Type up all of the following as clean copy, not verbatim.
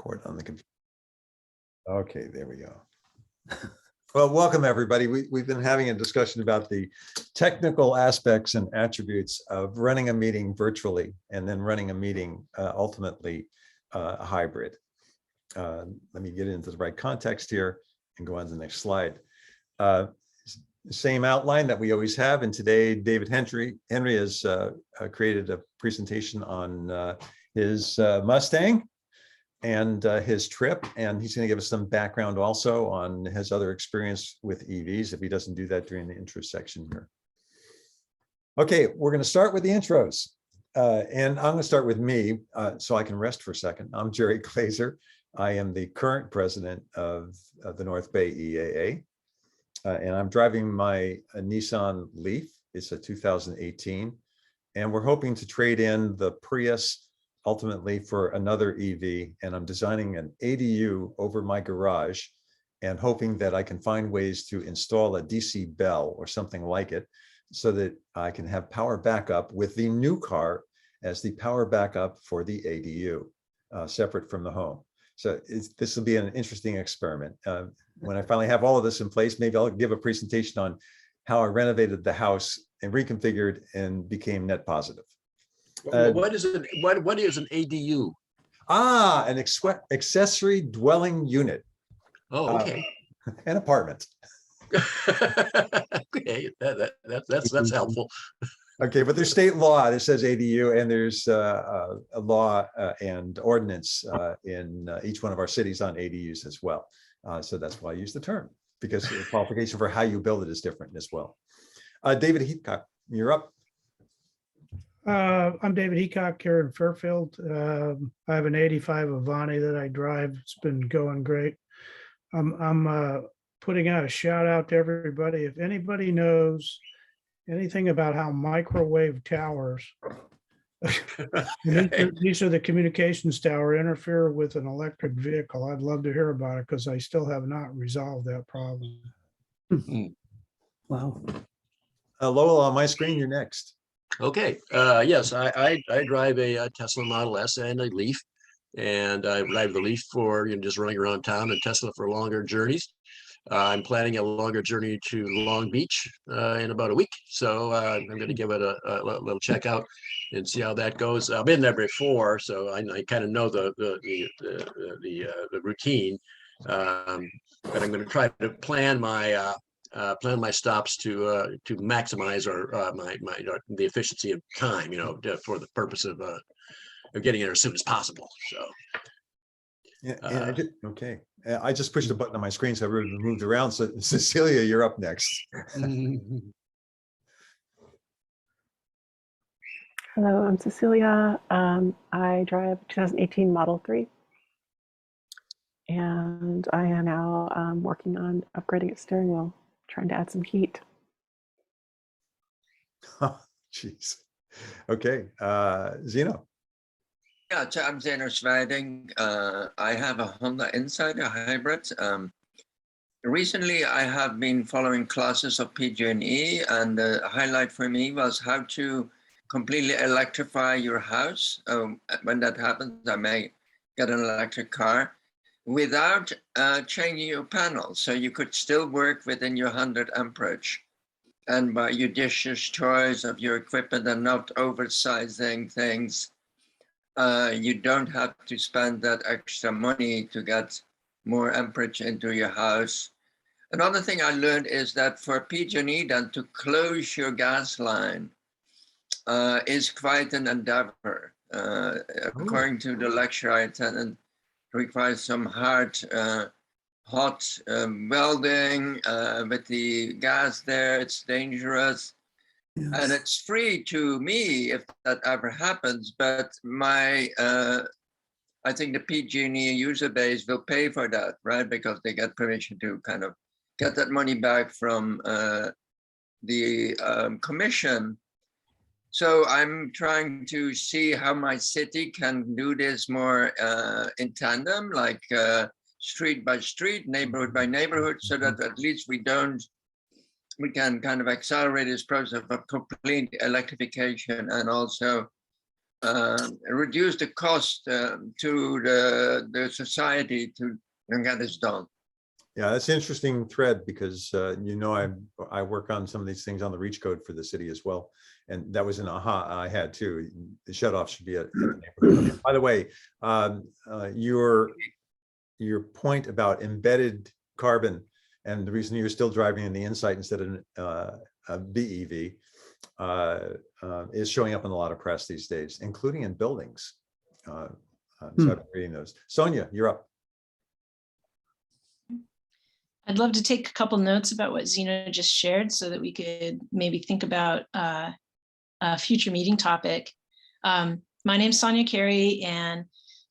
record on the computer. Okay, there we go. Well, welcome everybody. We've been having a discussion about the technical aspects and attributes of running a meeting virtually and then running a meeting ultimately a hybrid. Let me get into the right context here and go on to the next slide. Same outline that we always have, and today David Henry has created a presentation on his Mustang and his trip, and he's going to give us some background also on his other experience with EVs if he doesn't do that during the intro section here. Okay, we're going to start with the intros, and I'm going to start with me so I can rest for a second. I'm Jerry Glazer. I am the current president of the North Bay EAA, and I'm driving my Nissan Leaf. It's a 2018, and we're hoping to trade in the Prius ultimately for another EV, and I'm designing an ADU over my garage and hoping that I can find ways to install a DC bell or something like it so that I can have power backup with the new car as the power backup for the ADU, separate from the home. So this will be an interesting experiment. When I finally have all of this in place, maybe I'll give a presentation on how I renovated the house and reconfigured and became net positive. What is an ADU? An accessory dwelling unit. Oh, okay. An apartment. Okay, that's helpful. Okay, but there's state law that says ADU, and there's a law and ordinance in each one of our cities on ADUs as well. So that's why I use the term, because the qualification for how you build it is different as well. David Heathcock, you're up. I'm David Heathcock here in Fairfield. I have an 85 Avani that I drive. It's been going great. I'm putting out a shout out to everybody. If anybody knows anything about how microwave towers, these are the communications tower, interfere with an electric vehicle, I'd love to hear about it because I still have not resolved that problem. Wow. Lowell, on my screen, you're next. Okay. Yes, I drive a Tesla Model S and a Leaf, and I drive the Leaf for just running around town, and Tesla for longer journeys. I'm planning a longer journey to Long Beach in about a week, so I'm going to give it a little check out and see how that goes. I've been there before, so I kind of know the routine, but I'm going to try to plan my stops to maximize the efficiency of time, for the purpose of getting there as soon as possible. So. Yeah, and okay. I just pushed a button on my screen, so everyone moved around. So Cecilia, you're up next. Hello, I'm Cecilia. I drive a 2018 Model 3. And I am now working on upgrading its steering wheel, trying to add some heat. Oh, jeez. Okay. Zeno. Yeah, so I'm Zeno Schweiding. I have a Honda Insider hybrid. Recently, I have been following classes of PG&E, and the highlight for me was how to completely electrify your house. When that happens, I may get an electric car without changing your panels. So you could still work within your 100 amperage and by judicious choice of your equipment and not oversizing things. You don't have to spend that extra money to get more amperage into your house. Another thing I learned is that for PG&E then to close your gas line is quite an endeavor. According to the lecture I attended, it requires some hard, hot welding with the gas there. It's dangerous. Yes. And it's free to me if that ever happens, but I think the PG&E user base will pay for that, right? Because they get permission to kind of get that money back from the commission. So I'm trying to see how my city can do this more in tandem, like street by street, neighborhood by neighborhood, so that at least we can kind of accelerate this process of complete electrification and also reduce the cost to the society to get this done. Yeah, that's an interesting thread because I work on some of these things on the reach code for the city as well. And that was an aha I had too. The shut off should be at the neighborhood. By the way, your point about embedded carbon and the reason you're still driving in the Insight instead of a BEV is showing up in a lot of press these days, including in buildings. So I've been reading those. Sonia, you're up. I'd love to take a couple notes about what Zeno just shared so that we could maybe think about a future meeting topic. My name's Sonia Carey, and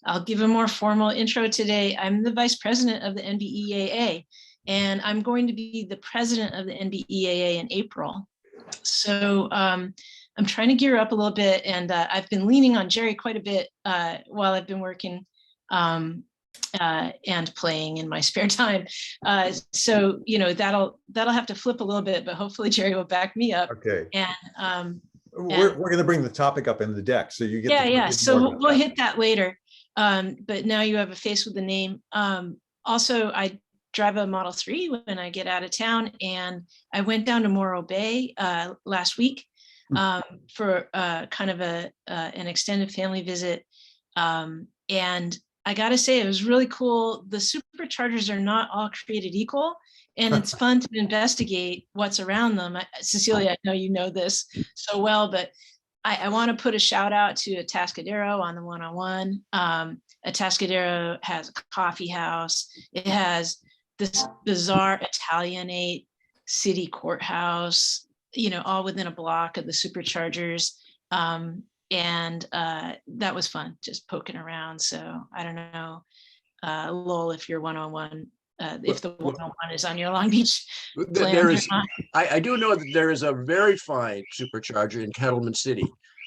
I'll give a more formal intro today. I'm the vice president of the NBEAA, and I'm going to be the president of the NBEAA in April. So I'm trying to gear up a little bit, and I've been leaning on Jerry quite a bit while I've been working and playing in my spare time. So, that'll have to flip a little bit, but hopefully Jerry will back me up. Okay. And we're going to bring the topic up in the deck, so you get. Yeah. So we'll hit that later. But now you have a face with a name. Also, I drive a Model 3 when I get out of town, and I went down to Morro Bay last week for kind of an extended family visit. And I got to say, it was really cool. The superchargers are not all created equal, and it's fun to investigate what's around them. Cecilia, I know you know this so well, but I want to put a shout out to Atascadero on the 101. Atascadero has a coffee house. It has this bizarre Italianate city courthouse, all within a block of the superchargers. And that was fun, just poking around. So I don't know, Lowell, if you're 101, if the 101 is on your Long Beach plans or not. I do know that there is a very fine supercharger in Kettleman City,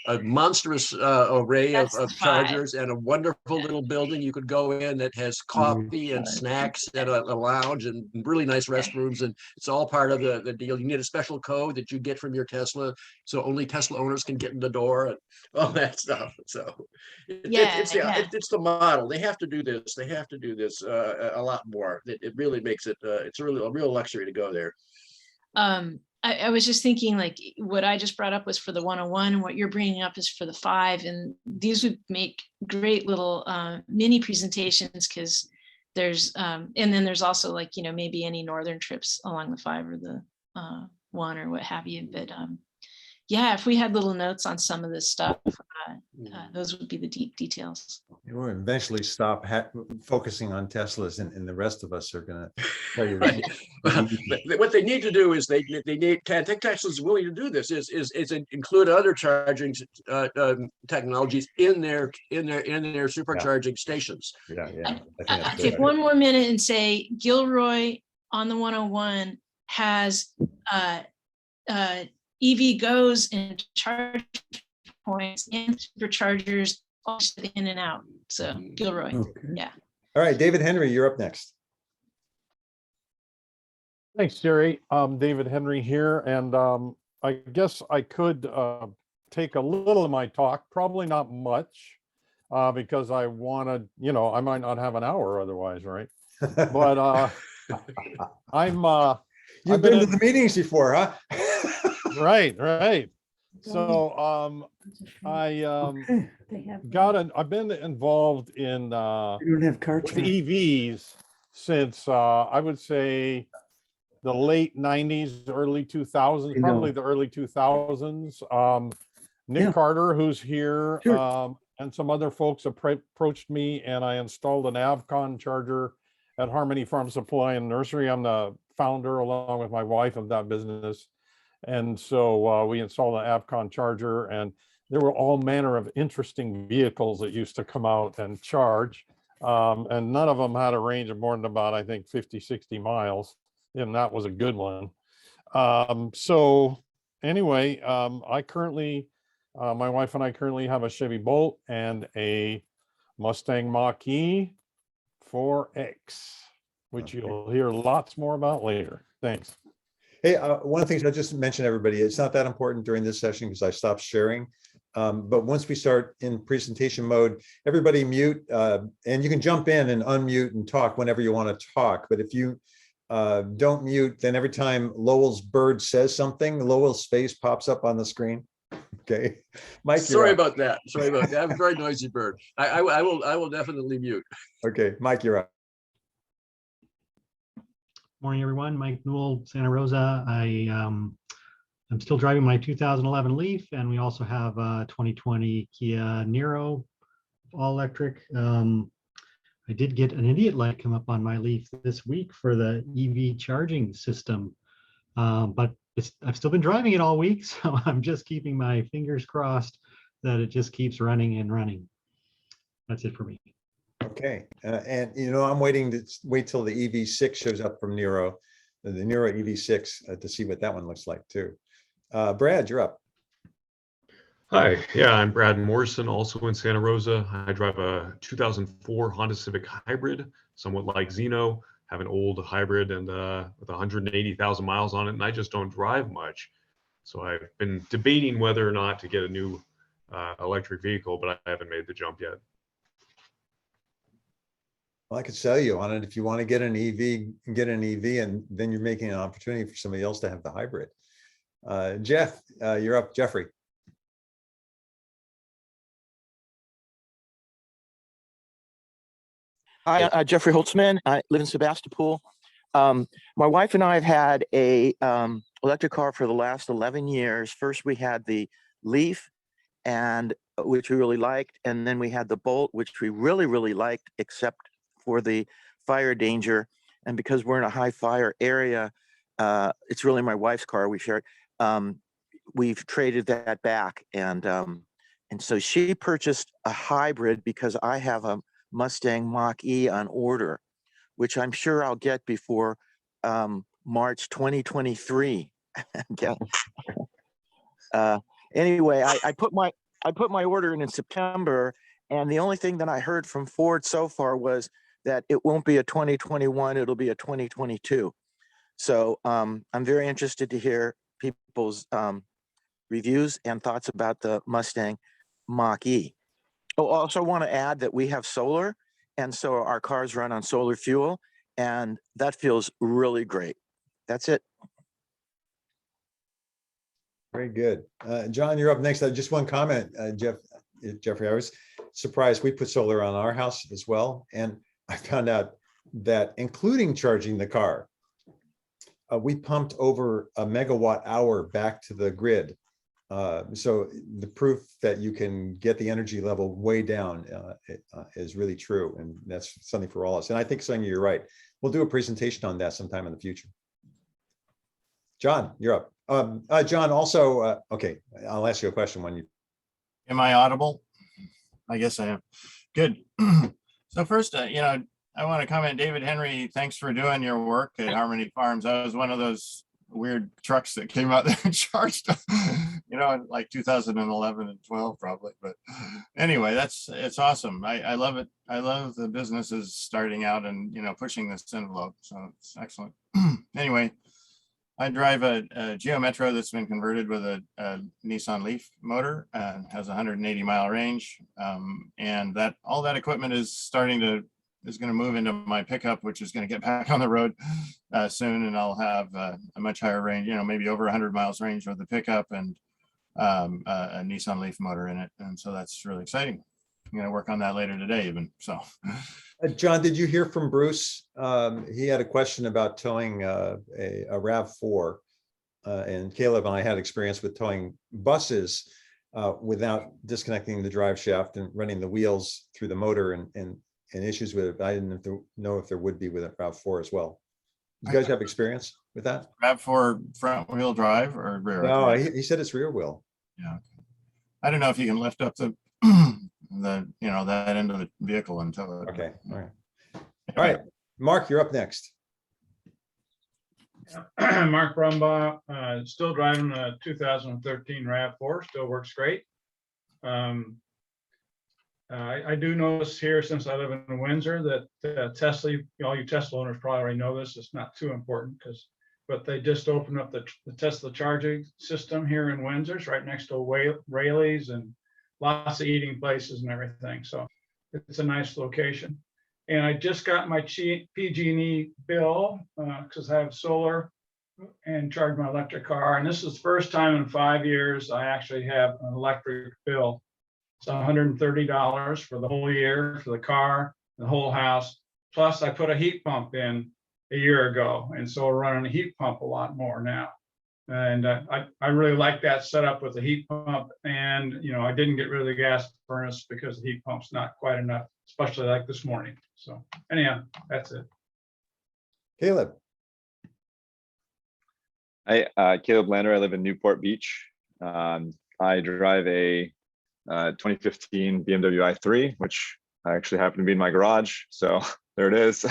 a monstrous array of chargers, and a wonderful little building you could go in that has coffee and snacks and a lounge and really nice restrooms, and it's all part of the deal. You need a special code that you get from your Tesla, so only Tesla owners can get in the door and all that stuff. So it's the model. They have to do this. They have to do this a lot more. It really makes it it's really a real luxury to go there. I was just thinking, like, what I just brought up was for the 101, and what you're bringing up is for the 5, and these would make great little mini presentations, because there's and then there's also, like, maybe any northern trips along the 5 or the 1 or what have you. But yeah, if we had little notes on some of this stuff, those would be the deep details. We'll eventually stop focusing on Teslas, and the rest of us are going to tell you. Right. What they need to do is they need. I think Tesla's willing to do this. Is include other charging technologies in their supercharging stations. Yeah. I take one more minute and say Gilroy on the 101 has EV goes and charge points and superchargers in and out. So Gilroy, yeah. All right, David Henry, you're up next. Thanks, Jerry. David Henry here, and I guess I could take a little of my talk, probably not much, because I wanted, I might not have an hour otherwise, right? But You've been to the meetings before, huh? Right. So I've been involved in You don't have car with charge. EVs since I would say the late 90s, early 2000s, probably the early 2000s. Nick Carter, who's here, and some other folks approached me, and I installed an Avcon charger at Harmony Farm Supply and Nursery. I'm the founder, along with my wife, of that business. And so we installed an Avcon charger, and there were all manner of interesting vehicles that used to come out and charge. And none of them had a range of more than about, I think, 50, 60 miles. And that was a good one. So anyway, I currently, my wife and I currently have a Chevy Bolt and a Mustang Mach-E 4X, which you'll hear lots more about later. Thanks. Hey, one of the things I just mentioned, everybody, it's not that important during this session because I stopped sharing. But once we start in presentation mode, everybody mute, and you can jump in and unmute and talk whenever you want to talk. But if you don't mute, then every time Lowell's bird says something, Lowell's face pops up on the screen. Okay, Mike. Sorry about that. Sorry about that. I'm a very noisy bird. I will definitely mute. Okay, Mike, you're up. Morning, everyone. Mike Newell, Santa Rosa. I'm still driving my 2011 Leaf, and we also have a 2020 Kia Niro, all electric. I did get an idiot light come up on my Leaf this week for the EV charging system, but I've still been driving it all week, so I'm just keeping my fingers crossed that it just keeps running and running. That's it for me. Okay, and I'm wait till the EV6 shows up from Niro, the Niro EV6, to see what that one looks like too. Brad, you're up. Hi, yeah, I'm Brad Morrison, also in Santa Rosa. I drive a 2004 Honda Civic Hybrid, somewhat like Zeno, have an old hybrid and with 180,000 miles on it, and I just don't drive much. So I've been debating whether or not to get a new electric vehicle, but I haven't made the jump yet. Well, I could sell you on it if you want to get an EV, get an EV, and then you're making an opportunity for somebody else to have the hybrid. Jeff, you're up. Jeffrey. Hi, Jeffrey Holtzman. I live in Sebastopol. My wife and I have had a electric car for the last 11 years. First, we had the Leaf, and which we really liked, and then we had the Bolt, which we really, really liked, except for the fire danger. And because we're in a high fire area, it's really my wife's car. We share it. We've traded that back, and so she purchased a hybrid because I have a Mustang Mach-E on order, which I'm sure I'll get before March 2023. Anyway, I put my order in September, and the only thing that I heard from Ford so far was that it won't be a 2021, it'll be a 2022. So I'm very interested to hear people's reviews and thoughts about the Mustang Mach-E. I also want to add that we have solar, and so our cars run on solar fuel, and that feels really great. That's it. Very good. John, you're up next. Just one comment, Jeffrey. I was surprised we put solar on our house as well, and I found out that including charging the car, we pumped over a megawatt hour back to the grid. So the proof that you can get the energy level way down is really true. And that's something for all of us. And I think, Sonia, you're right. We'll do a presentation on that sometime in the future. John, you're up. John, also, okay, I'll ask you a question when you. Am I audible? I guess I am. Good. So first, I want to comment, David Henry, thanks for doing your work at Harmony Farms. I was one of those weird trucks that came out there and charged, in like 2011 and 12 probably. But anyway, it's awesome. I love it. I love the businesses starting out and, pushing this envelope. So it's excellent. Anyway, I drive a Geo Metro that's been converted with a Nissan Leaf motor and has 180 mile range. And all that equipment is going to move into my pickup, which is going to get back on the road soon, and I'll have a much higher range, maybe over 100 miles range with the pickup and a Nissan Leaf motor in it. And so that's really exciting. I'm going to work on that later today even. So, John, did you hear from Bruce? He had a question about towing a RAV4, and Caleb and I had experience with towing buses without disconnecting the drive shaft and running the wheels through the motor and issues with it. I didn't know if there would be with a RAV4 as well. You guys have experience with that? RAV4 front wheel drive or rear? No, he said it's rear wheel. Yeah. I don't know if you can lift up the that end of the vehicle and tow it. Okay. All right. All right. Mark, you're up next. Mark Brumbaugh, still driving a 2013 RAV4, still works great. I do notice here, since I live in Windsor, that Tesla, all you Tesla owners probably already know this, it's not too important but they just opened up the Tesla charging system here in Windsor. It's right next to Rayleigh's and lots of eating places and everything. So it's a nice location. And I just got my PG&E bill because I have solar and charge my electric car. And this is the first time in 5 years I actually have an electric bill. It's $130 for the whole year for the car, the whole house. Plus I put a heat pump in a year ago. And so we're running a heat pump a lot more now. And I really like that setup with the heat pump. And, you know, I didn't get rid of the gas furnace because the heat pump's not quite enough, especially like this morning. So anyhow, that's it. Caleb. Hi, Caleb Lander. I live in Newport Beach. I drive a 2015 BMW i3, which I actually happen to be in my garage. So there it is.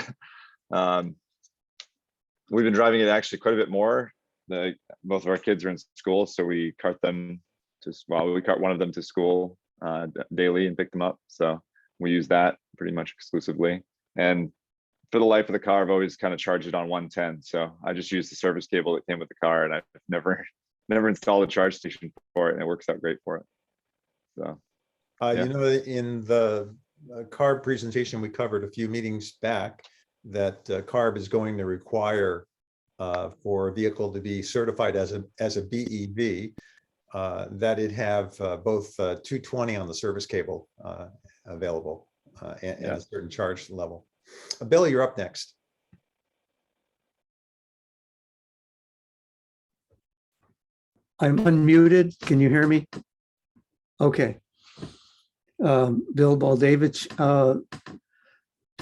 We've been driving it actually quite a bit more. Both of our kids are in school, so we cart them to, well, we cart one of them to school daily and pick them up. So we use that pretty much exclusively. And for the life of the car, I've always kind of charged it on 110. So I just use the service cable that came with the car, and I've never installed a charge station for it, and it works out great for it. So, yeah. You know, in the CARB presentation we covered a few meetings back, that CARB is going to require for a vehicle to be certified as a BEV, that it have both 220 on the service cable available and a certain charge level. Billy, you're up next. I'm unmuted. Can you hear me? Okay. Bill Baldavich,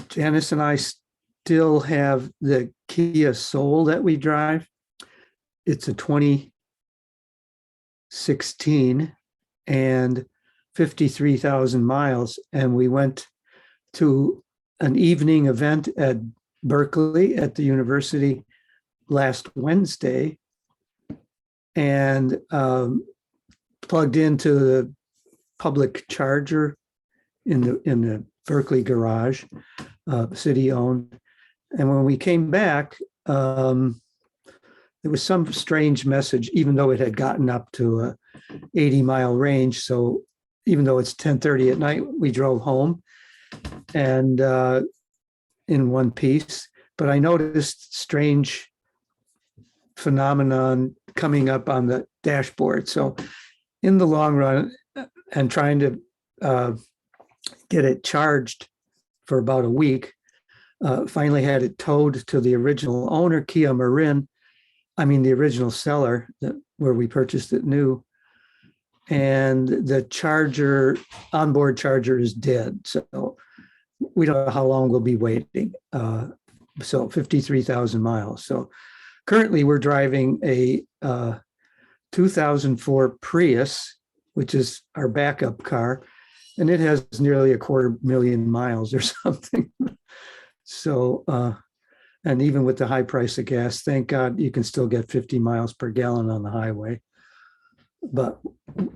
Janice and I still have the Kia Soul that we drive. It's a 2016 and 53,000 miles. And we went to an evening event at Berkeley at the university last Wednesday and plugged into the public charger in the Berkeley garage, city owned. And when we came back, there was some strange message, even though it had gotten up to a 80-mile range. So even though it's 10:30 at night, we drove home and in one piece. But I noticed strange phenomenon coming up on the dashboard. So in the long run, and trying to get it charged for about a week, finally had it towed to the original owner, Kia Marin, the original seller where we purchased it new. And the charger, onboard charger is dead. So we don't know how long we'll be waiting. So 53,000 miles. So currently we're driving a 2004 Prius, which is our backup car, and it has nearly 250,000 miles or something. So, and even with the high price of gas, thank God you can still get 50 miles per gallon on the highway, but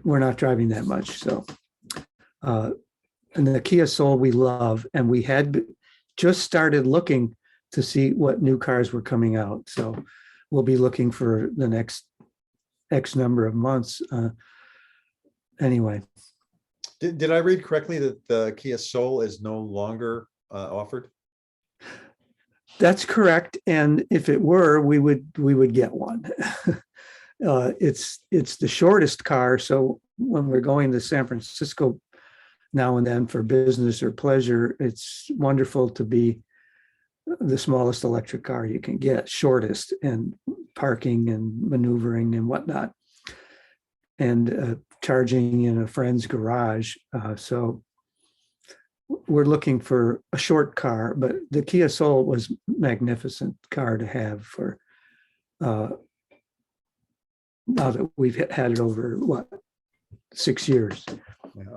we're not driving that much. So, and the Kia Soul we love, and we had just started looking to see what new cars were coming out. So we'll be looking for the next X number of months. Anyway. Did I read correctly that the Kia Soul is no longer offered? That's correct. And if it were, we would get one. It's the shortest car. So when we're going to San Francisco now and then for business or pleasure, it's wonderful to be the smallest electric car you can get, shortest, and parking and maneuvering and whatnot, and charging in a friend's garage. So we're looking for a short car, but the Kia Soul was a magnificent car to have for now that we've had it over, 6 years.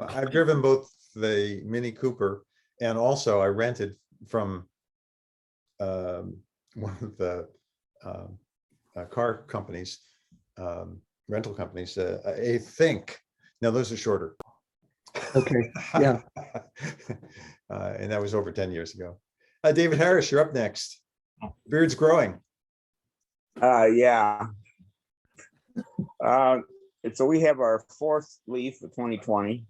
I've driven both the Mini Cooper, and also I rented from one of the car companies, rental companies, a Think. Now those are shorter. Okay, yeah. And that was over 10 years ago. David Harris, you're up next. Beard's growing. Yeah. So we have our fourth Leaf of 2020.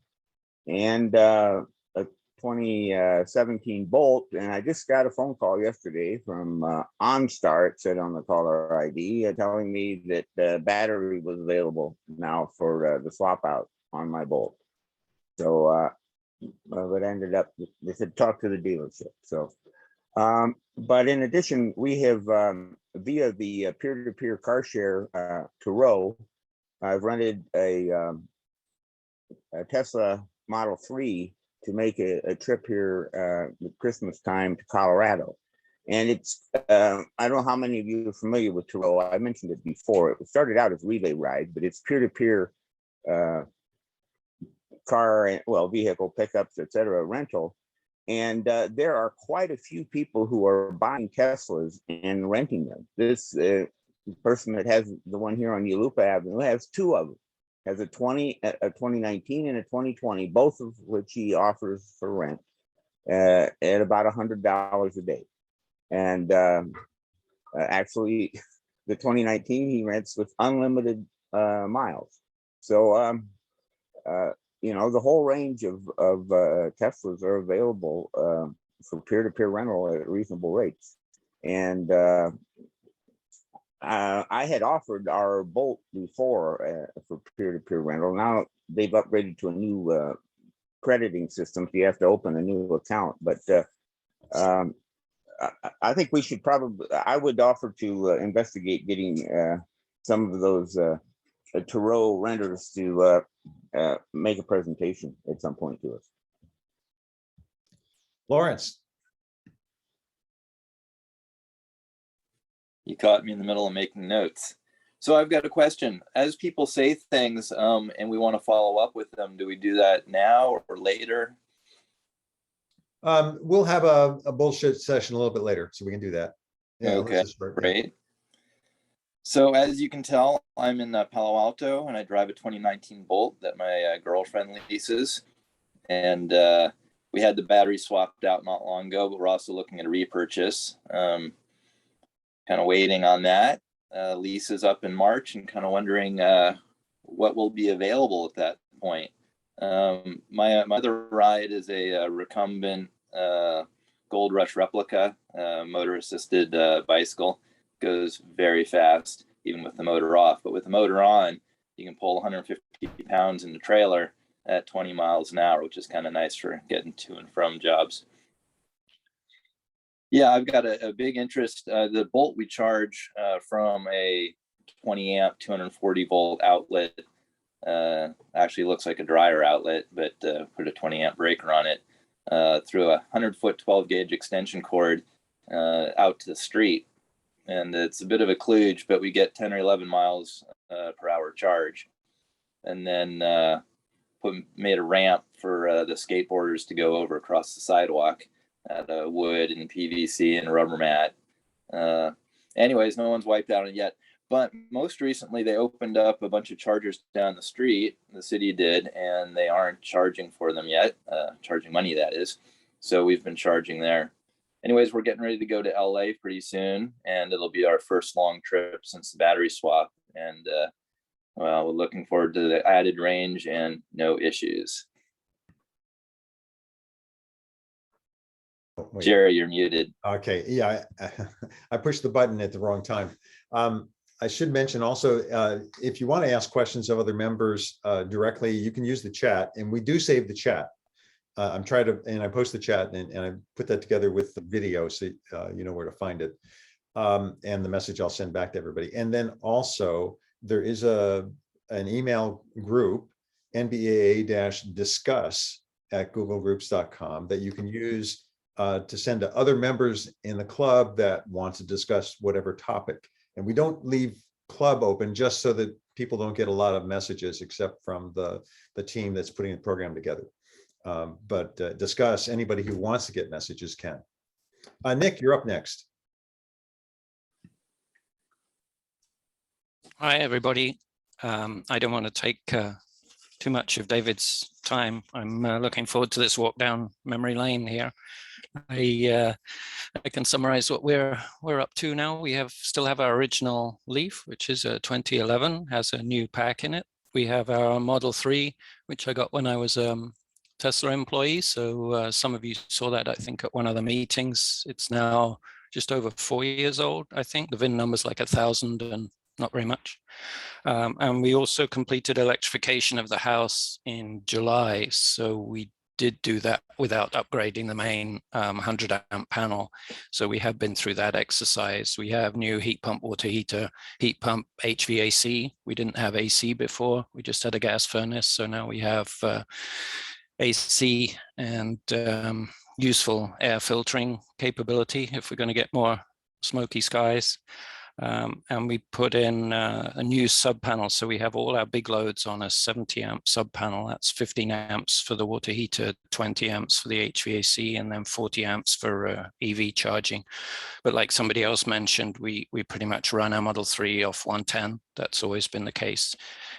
and a 2017 Bolt. And I just got a phone call yesterday from OnStar, it said on the caller ID, telling me that the battery was available now for the swap out on my Bolt. So it ended up, they said talk to the dealership. So but in addition, we have via the peer-to-peer car share Turo, I've rented a Tesla Model 3 to make a trip here at Christmas time to Colorado. And it's, I don't know how many of you are familiar with Turo. I mentioned it before. It started out as Relay Ride, but it's peer-to-peer car, well, vehicle pickups, etc., rental. And there are quite a few people who are buying Teslas and renting them. This person that has the one here on Yalupa Avenue has two of them. Has a 2019 and a 2020, both of which he offers for rent at about $100 a day. And actually, the 2019 he rents with unlimited miles. So you know, the whole range of Teslas are available for peer-to-peer rental at reasonable rates. And I had offered our Bolt before for peer-to-peer rental. Now they've upgraded to a new crediting system, so you have to open a new account. But I think we should probably, I would offer to investigate getting some of those Turo renters to make a presentation at some point to us. Lawrence. You caught me in the middle of making notes. So I've got a question. As people say things and we want to follow up with them, do we do that now or later? We'll have a bullshit session a little bit later, so we can do that. Yeah, okay, great. So as you can tell, I'm in Palo Alto and I drive a 2019 Bolt that my girlfriend leases. And we had the battery swapped out not long ago, but we're also looking at a repurchase. Kind of waiting on that. Lease is up in March and kind of wondering what will be available at that point. My other ride is a recumbent Gold Rush replica motor assisted bicycle. Goes very fast, even with the motor off. But with the motor on, you can pull 150 pounds in the trailer at 20 miles an hour, which is kind of nice for getting to and from jobs. Yeah, I've got a big interest. The Bolt we charge from a 20 amp, 240 volt outlet. Actually looks like a dryer outlet, but put a 20 amp breaker on it through a 100-foot 12 gauge extension cord out to the street. And it's a bit of a kludge, but we get 10 or 11 miles per hour charge. And then made a ramp for the skateboarders to go over across the sidewalk out of wood and PVC and rubber mat. Anyways, no one's wiped out it yet. But most recently, they opened up a bunch of chargers down the street. The city did, and they aren't charging for them yet, charging money, that is. So we've been charging there. Anyways, we're getting ready to go to LA pretty soon, and it'll be our first long trip since the battery swap. And well, we're looking forward to the added range and no issues. Wait. Jerry, you're muted. Okay, yeah, I pushed the button at the wrong time. I should mention also, if you want to ask questions of other members directly, you can use the chat, and we do save the chat. I'm trying to, and I post the chat, and I put that together with the video, so you know where to find it, and the message I'll send back to everybody. And then also there is an email group, NBEAA-discuss@googlegroups.com, that you can use to send to other members in the club that want to discuss whatever topic. And we don't leave club open just so that people don't get a lot of messages, except from the team that's putting the program together. But discuss, anybody who wants to get messages can. Nick, you're up next. Hi, everybody. I don't want to take too much of David's time. I'm looking forward to this walk down memory lane here. I can summarize what we're up to now. We still have our original Leaf, which is a 2011, has a new pack in it. We have our Model 3, which I got when I was Tesla employee. So some of you saw that, I think, at one of the meetings. It's now just over 4 years old, I think. The VIN number's like 1,000 and not very much. And we also completed electrification of the house in July. So we did do that without upgrading the main 100 amp panel. So we have been through that exercise. We have new heat pump water heater, heat pump HVAC. We didn't have AC before. We just had a gas furnace. So now we have AC and useful air filtering capability if we're going to get more smoky skies. And we put in a new sub panel. So we have all our big loads on a 70 amp sub panel. That's 15 amps for the water heater, 20 amps for the HVAC, and then 40 amps for EV charging. But like somebody else mentioned, we pretty much run our Model 3 off 110. That's always been the case.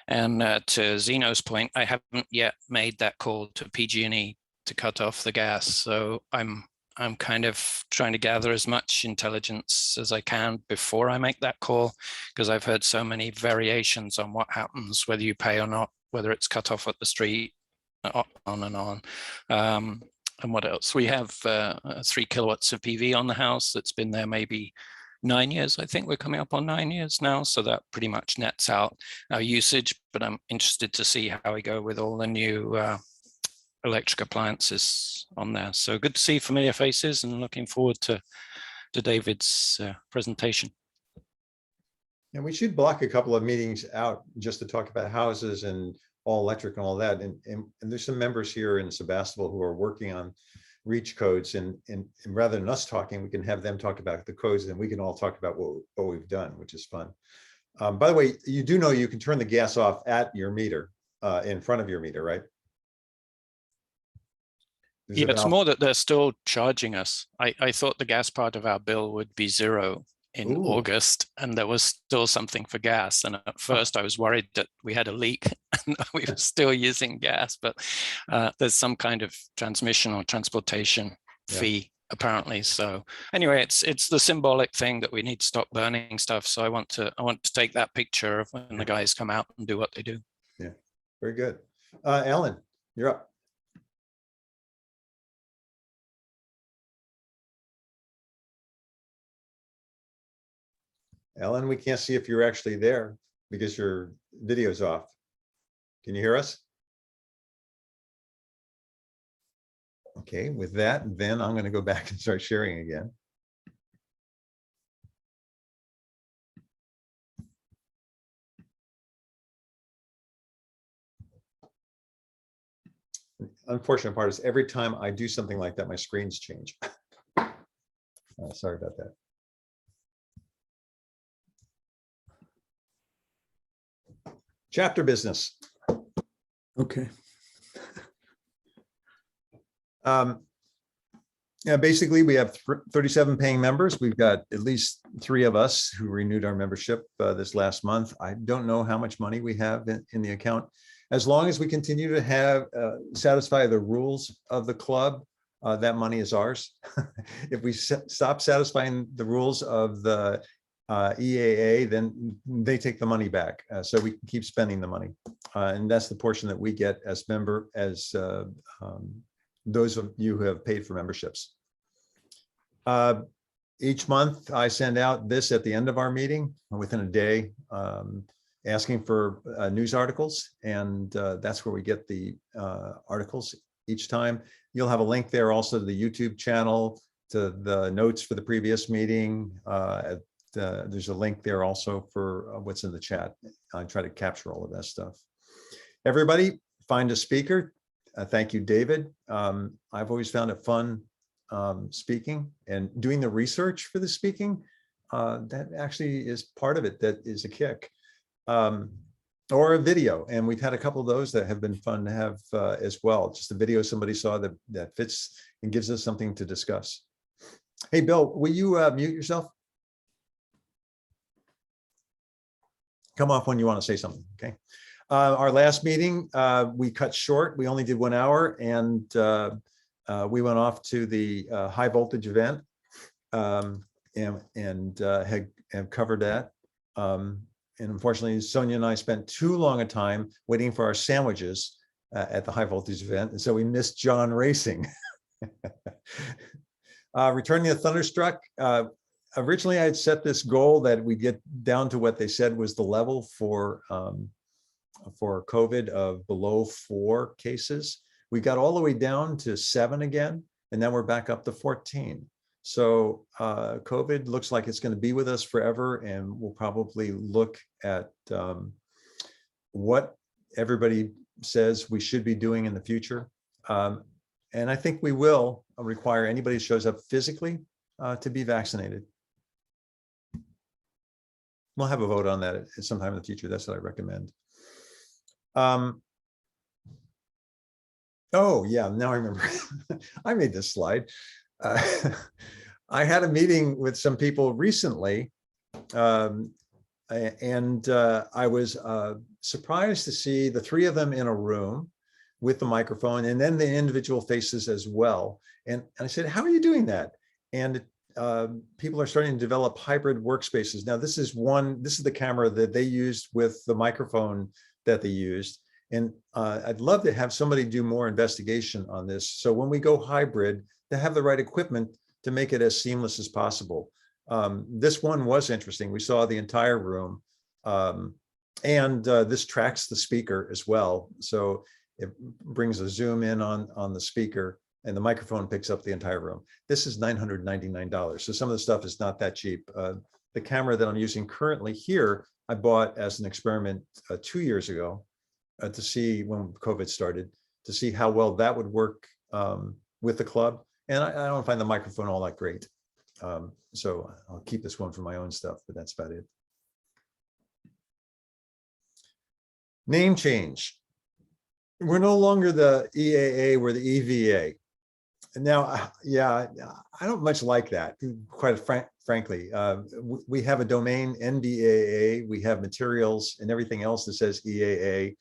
And to Zeno's point, I haven't yet made that call to PG&E to cut off the gas. So I'm kind of trying to gather as much intelligence as I can before I make that call, because I've heard so many variations on what happens, whether you pay or not, whether it's cut off at the street, on and on. And what else? We have 3 kilowatts of PV on the house that's been there maybe 9 years. I think we're coming up on 9 years now. So that pretty much nets out our usage, but I'm interested to see how we go with all the new electric appliances on there. So good to see familiar faces and looking forward to David's presentation. And we should block a couple of meetings out just to talk about houses and all electric and all that. And there's some members here in Sebastopol who are working on REACH codes, and rather than us talking, we can have them talk about the codes, and we can all talk about what we've done, which is fun. By the way, you do know you can turn the gas off at your meter, in front of your meter, right? Yeah, it's more that they're still charging us. I thought the gas part of our bill would be zero in August, and there was still something for gas. And at first I was worried that we had a leak and we were still using gas, but there's some kind of transmission or transportation fee apparently. So anyway, it's the symbolic thing that we need to stop burning stuff. So I want to take that picture of when the guys come out and do what they do. Yeah, very good. Alan, you're up. Ellen, we can't see if you're actually there because your video's off. Can you hear us? Okay, with that, then I'm going to go back and start sharing again. Unfortunate part is every time I do something like that, my screens change. Sorry about that. Chapter business. Okay. Yeah, basically we have 37 paying members. We've got at least 3 of us who renewed our membership this last month. I don't know how much money we have in the account. As long as we continue to have satisfy the rules of the club, that money is ours. If we stop satisfying the rules of the EAA, then they take the money back. So we can keep spending the money. And that's the portion that we get as those of you who have paid for memberships. Each month I send out this at the end of our meeting within a day, asking for news articles. And that's where we get the articles each time. You'll have a link there also to the YouTube channel, to the notes for the previous meeting. There's a link there also for what's in the chat. I try to capture all of that stuff. Everybody find a speaker. Thank you, David. I've always found it fun speaking and doing the research for the speaking. That actually is part of it. That is a kick. Or a video. And we've had a couple of those that have been fun to have as well. Just a video somebody saw that fits and gives us something to discuss. Hey, Bill, will you mute yourself? Come off when you want to say something, okay? Our last meeting, we cut short. We only did 1 hour, and we went off to the high voltage event and have covered that. And unfortunately, Sonia and I spent too long a time waiting for our sandwiches at the high voltage event. And so we missed John racing. Returning to Thunderstruck, originally I had set this goal that we get down to what they said was the level for COVID of below 4 cases. We got all the way down to 7 again, and now we're back up to 14. So COVID looks like it's going to be with us forever, and we'll probably look at what everybody says we should be doing in the future. And I think we will require anybody who shows up physically to be vaccinated. We'll have a vote on that at sometime in the future. That's what I recommend. Oh yeah, now I remember. I made this slide. I had a meeting with some people recently, and I was surprised to see the 3 of them in a room with the microphone, and then the individual faces as well. And I said, how are you doing that? And people are starting to develop hybrid workspaces. Now, this is the camera that they used with the microphone that they used. And I'd love to have somebody do more investigation on this. So when we go hybrid, to have the right equipment to make it as seamless as possible. This one was interesting. We saw the entire room. And this tracks the speaker as well. So it brings a zoom in on the speaker, and the microphone picks up the entire room. This is $999. So some of the stuff is not that cheap. The camera that I'm using currently here, I bought as an experiment 2 years ago to see when COVID started, to see how well that would work with the club. And I don't find the microphone all that great. So I'll keep this one for my own stuff, but that's about it. Name change. We're no longer the EAA, we're the EVA. Now, yeah, I don't much like that, quite frankly. We have a domain, NBEAA, we have materials and everything else that says EAA.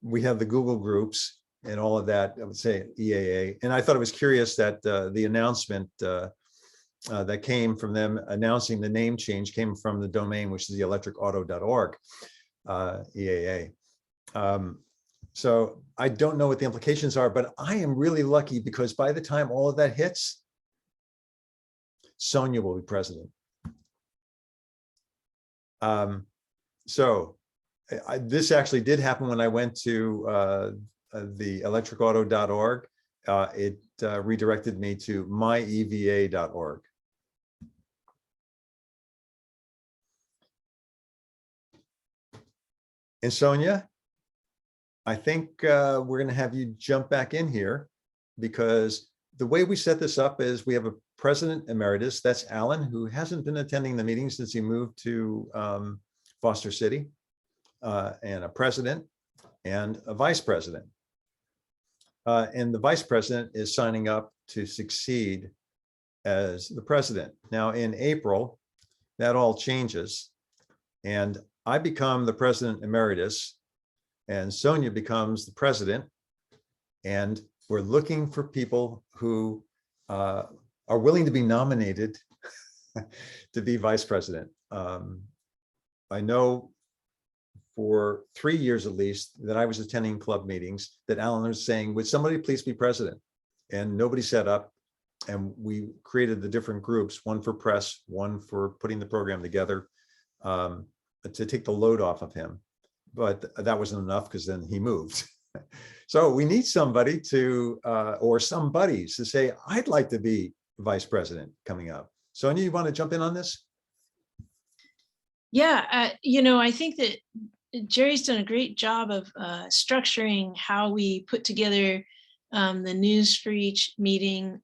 We have the Google groups and all of that, I would say EAA. And I thought it was curious that the announcement that came from them announcing the name change came from the domain, which is the electricauto.org, EAA. So I don't know what the implications are, but I am really lucky because by the time all of that hits, Sonia will be president. This actually did happen when I went to the electricauto.org. It redirected me to myeva.org. And Sonia, I think we're going to have you jump back in here, because the way we set this up is we have a president emeritus, that's Alan, who hasn't been attending the meetings since he moved to Foster City, and a president and a vice president. And the vice president is signing up to succeed as the president. Now in April, that all changes, and I become the president emeritus, and Sonia becomes the president, and we're looking for people who are willing to be nominated to be vice president. I know for 3 years at least that I was attending club meetings that Alan was saying, would somebody please be president? And nobody set up, and we created the different groups, one for press, one for putting the program together, to take the load off of him. But that wasn't enough because then he moved. So we need somebody to, or some buddies to say, I'd like to be vice president coming up. Sonia, you want to jump in on this? Yeah, I think that Jerry's done a great job of structuring how we put together the news for each meeting,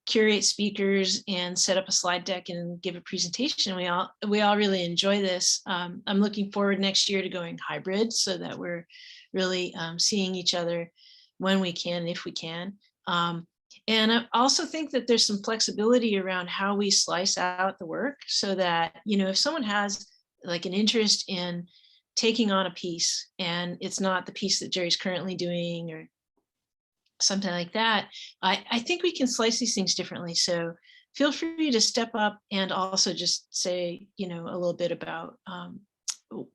curate speakers, and set up a slide deck and give a presentation. We all really enjoy this. I'm looking forward next year to going hybrid so that we're really seeing each other when we can, if we can. And I also think that there's some flexibility around how we slice out the work so that, if someone has like an interest in taking on a piece and it's not the piece that Jerry's currently doing or something like that, I think we can slice these things differently. So feel free to step up and also just say, a little bit about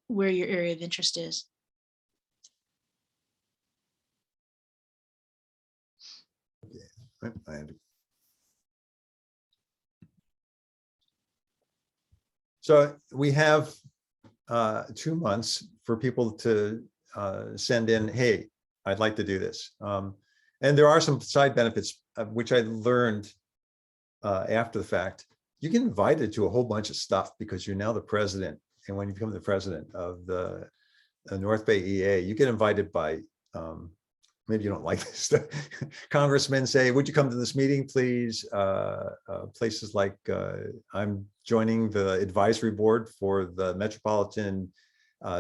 where your area of interest is. So we have 2 months for people to send in, hey, I'd like to do this. And there are some side benefits, which I learned after the fact. You get invited to a whole bunch of stuff because you're now the president. And when you become the president of the North Bay EA, you get invited by, maybe you don't like this, congressmen say, would you come to this meeting, please? Places like I'm joining the advisory board for the Metropolitan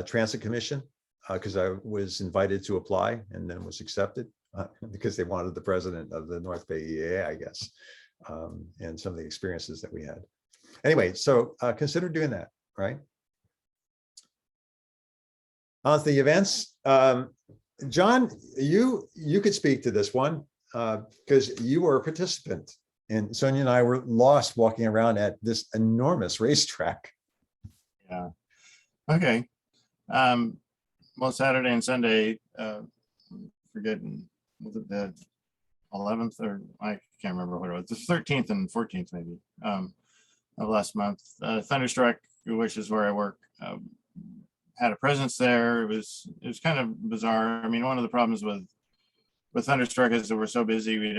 Transit Commission because I was invited to apply and then was accepted because they wanted the president of the North Bay EA, I guess, and some of the experiences that we had. Anyway, so consider doing that, right? On to the events. John, you could speak to this one because you were a participant, and Sonia and I were lost walking around at this enormous racetrack. Yeah. Okay. Well, Saturday and Sunday, forgetting, was it the 11th or I can't remember what it was, the 13th and 14th maybe of last month. Thunderstruck, which is where I work, had a presence there. It was kind of bizarre. I mean, one of the problems with Thunderstruck is that we're so busy, we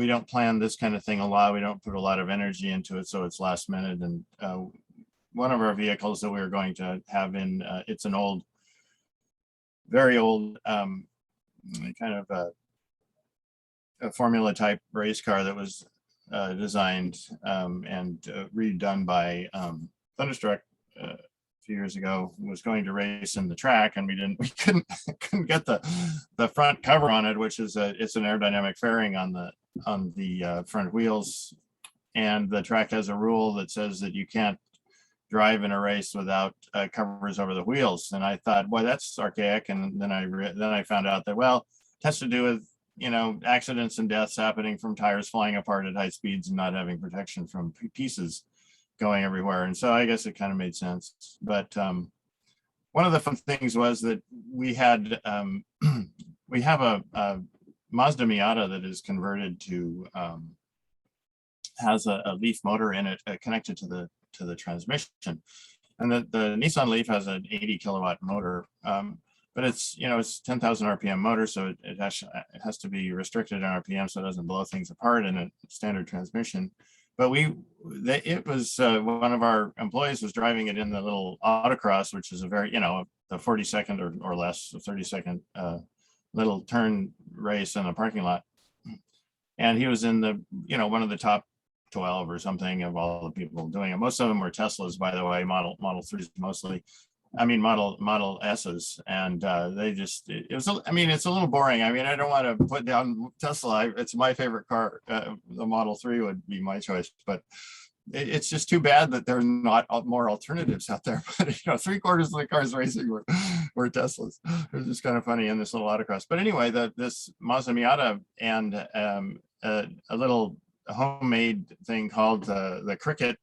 don't plan this kind of thing a lot. We don't put a lot of energy into it, so it's last minute. And one of our vehicles that we were going to have in, it's an old, very old, kind of a Formula type race car that was designed and redone by Thunderstruck a few years ago, was going to race in the track, and we couldn't get the front cover on it, which is it's an aerodynamic fairing on the front wheels, and the track has a rule that says that you can't drive in a race without covers over the wheels. And I thought, boy, that's archaic. And then I found out that, well, it has to do with, you know, accidents and deaths happening from tires flying apart at high speeds and not having protection from pieces going everywhere. And so I guess it kind of made sense. But one of the fun things was that we had we have a Mazda Miata that is converted to has a Leaf motor in it connected to the transmission, and the Nissan Leaf has an 80 kilowatt motor, but it's, you know, it's 10,000 RPM motor, so it has to be restricted in RPM so it doesn't blow things apart in a standard transmission. But it was one of our employees was driving it in the little autocross, which is a very, you know, the 40-second or less, 30-second little turn race in a parking lot, and he was in the, you know, one of the top 12 or something of all the people doing it. Most of them were Teslas, by the way, Model 3s mostly. I mean, Model S's, and they just, it was, I mean, it's a little boring. I mean, I don't want to put down Tesla. It's my favorite car. The Model 3 would be my choice, but it's just too bad that there are not more alternatives out there. But, you know, 3/4 of the cars racing were Teslas. It was just kind of funny in this little autocross. But anyway, this Mazda Miata and a little homemade thing called the Cricket.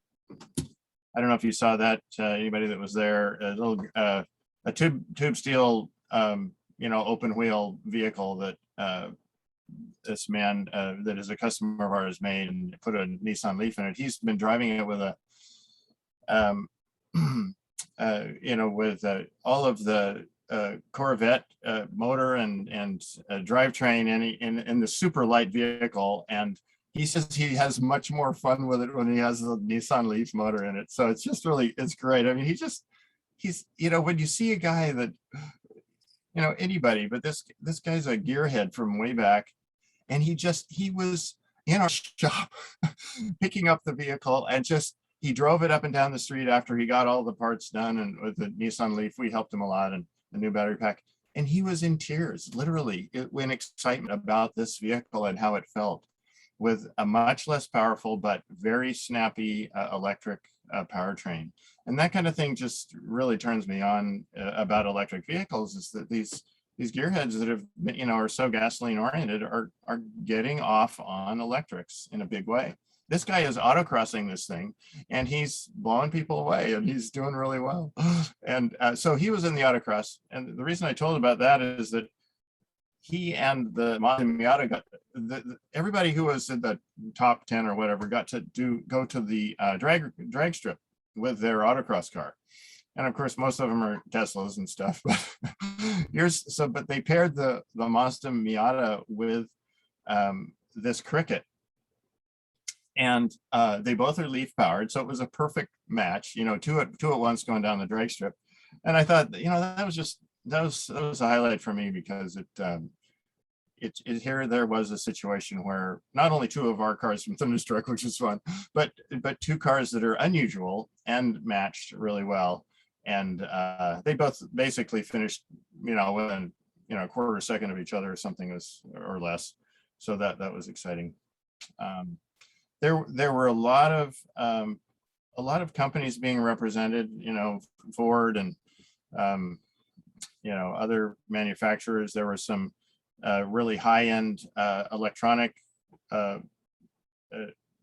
I don't know if you saw that, anybody that was there, a little a tube steel, you know, open wheel vehicle that this man that is a customer of ours made and put a Nissan Leaf in it. He's been driving it with a, you know, with all of the Corvette motor and drivetrain in the super light vehicle, and he says he has much more fun with it when he has the Nissan Leaf motor in it. So it's just really, it's great. I mean, he's, you know, when you see a guy that, you know, anybody, but this guy's a gearhead from way back, and he was in our shop picking up the vehicle, and he drove it up and down the street after he got all the parts done. And with the Nissan Leaf, we helped him a lot, and the new battery pack. And he was in tears, literally, in excitement about this vehicle and how it felt, with a much less powerful but very snappy electric powertrain. And that kind of thing just really turns me on about electric vehicles, is that these gearheads that have, you know, are so gasoline oriented are getting off on electrics in a big way. This guy is autocrossing this thing, and he's blowing people away, and he's doing really well. And so he was in the autocross. And the reason I told about that is that he and the Mazda Miata got everybody who was in the top 10 or whatever got to go to the drag strip with their autocross car. And of course, most of them are Teslas and stuff. But but they paired the Mazda Miata with this Cricket, and they both are leaf powered, so it was a perfect match. You know, two at once going down the drag strip. And I thought, you know, that was a highlight for me, because here there was a situation where not only two of our cars from Thunderstruck, which is fun, but two cars that are unusual and matched really well. And they both basically finished, you know, within, you know, a quarter of a second of each other or something, or less. So that was exciting. There were a lot of companies being represented, you know, Ford and you know, other manufacturers. There were some really high-end electronic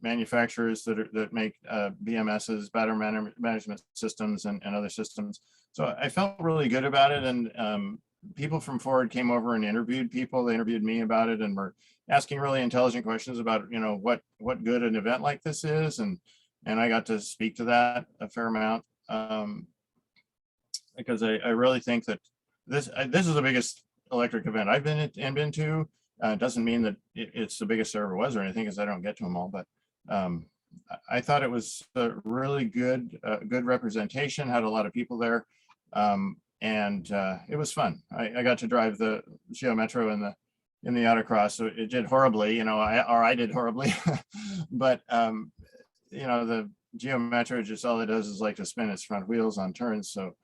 manufacturers that make BMSs, battery management systems, and other systems. So I felt really good about it. And people from Ford came over and interviewed people. They interviewed me about it and were asking really intelligent questions about, you know, what good an event like this is. And I got to speak to that a fair amount, because I really think that this is the biggest electric event I've been to. Doesn't mean that it's the biggest there ever was or anything, because I don't get to them all. But I thought it was a really good representation. Had a lot of people there, and it was fun. I got to drive the Geo Metro in the autocross. So it did horribly, you know, I did horribly, but you know, the Geo Metro, just all it does is like to spin its front wheels on turns. So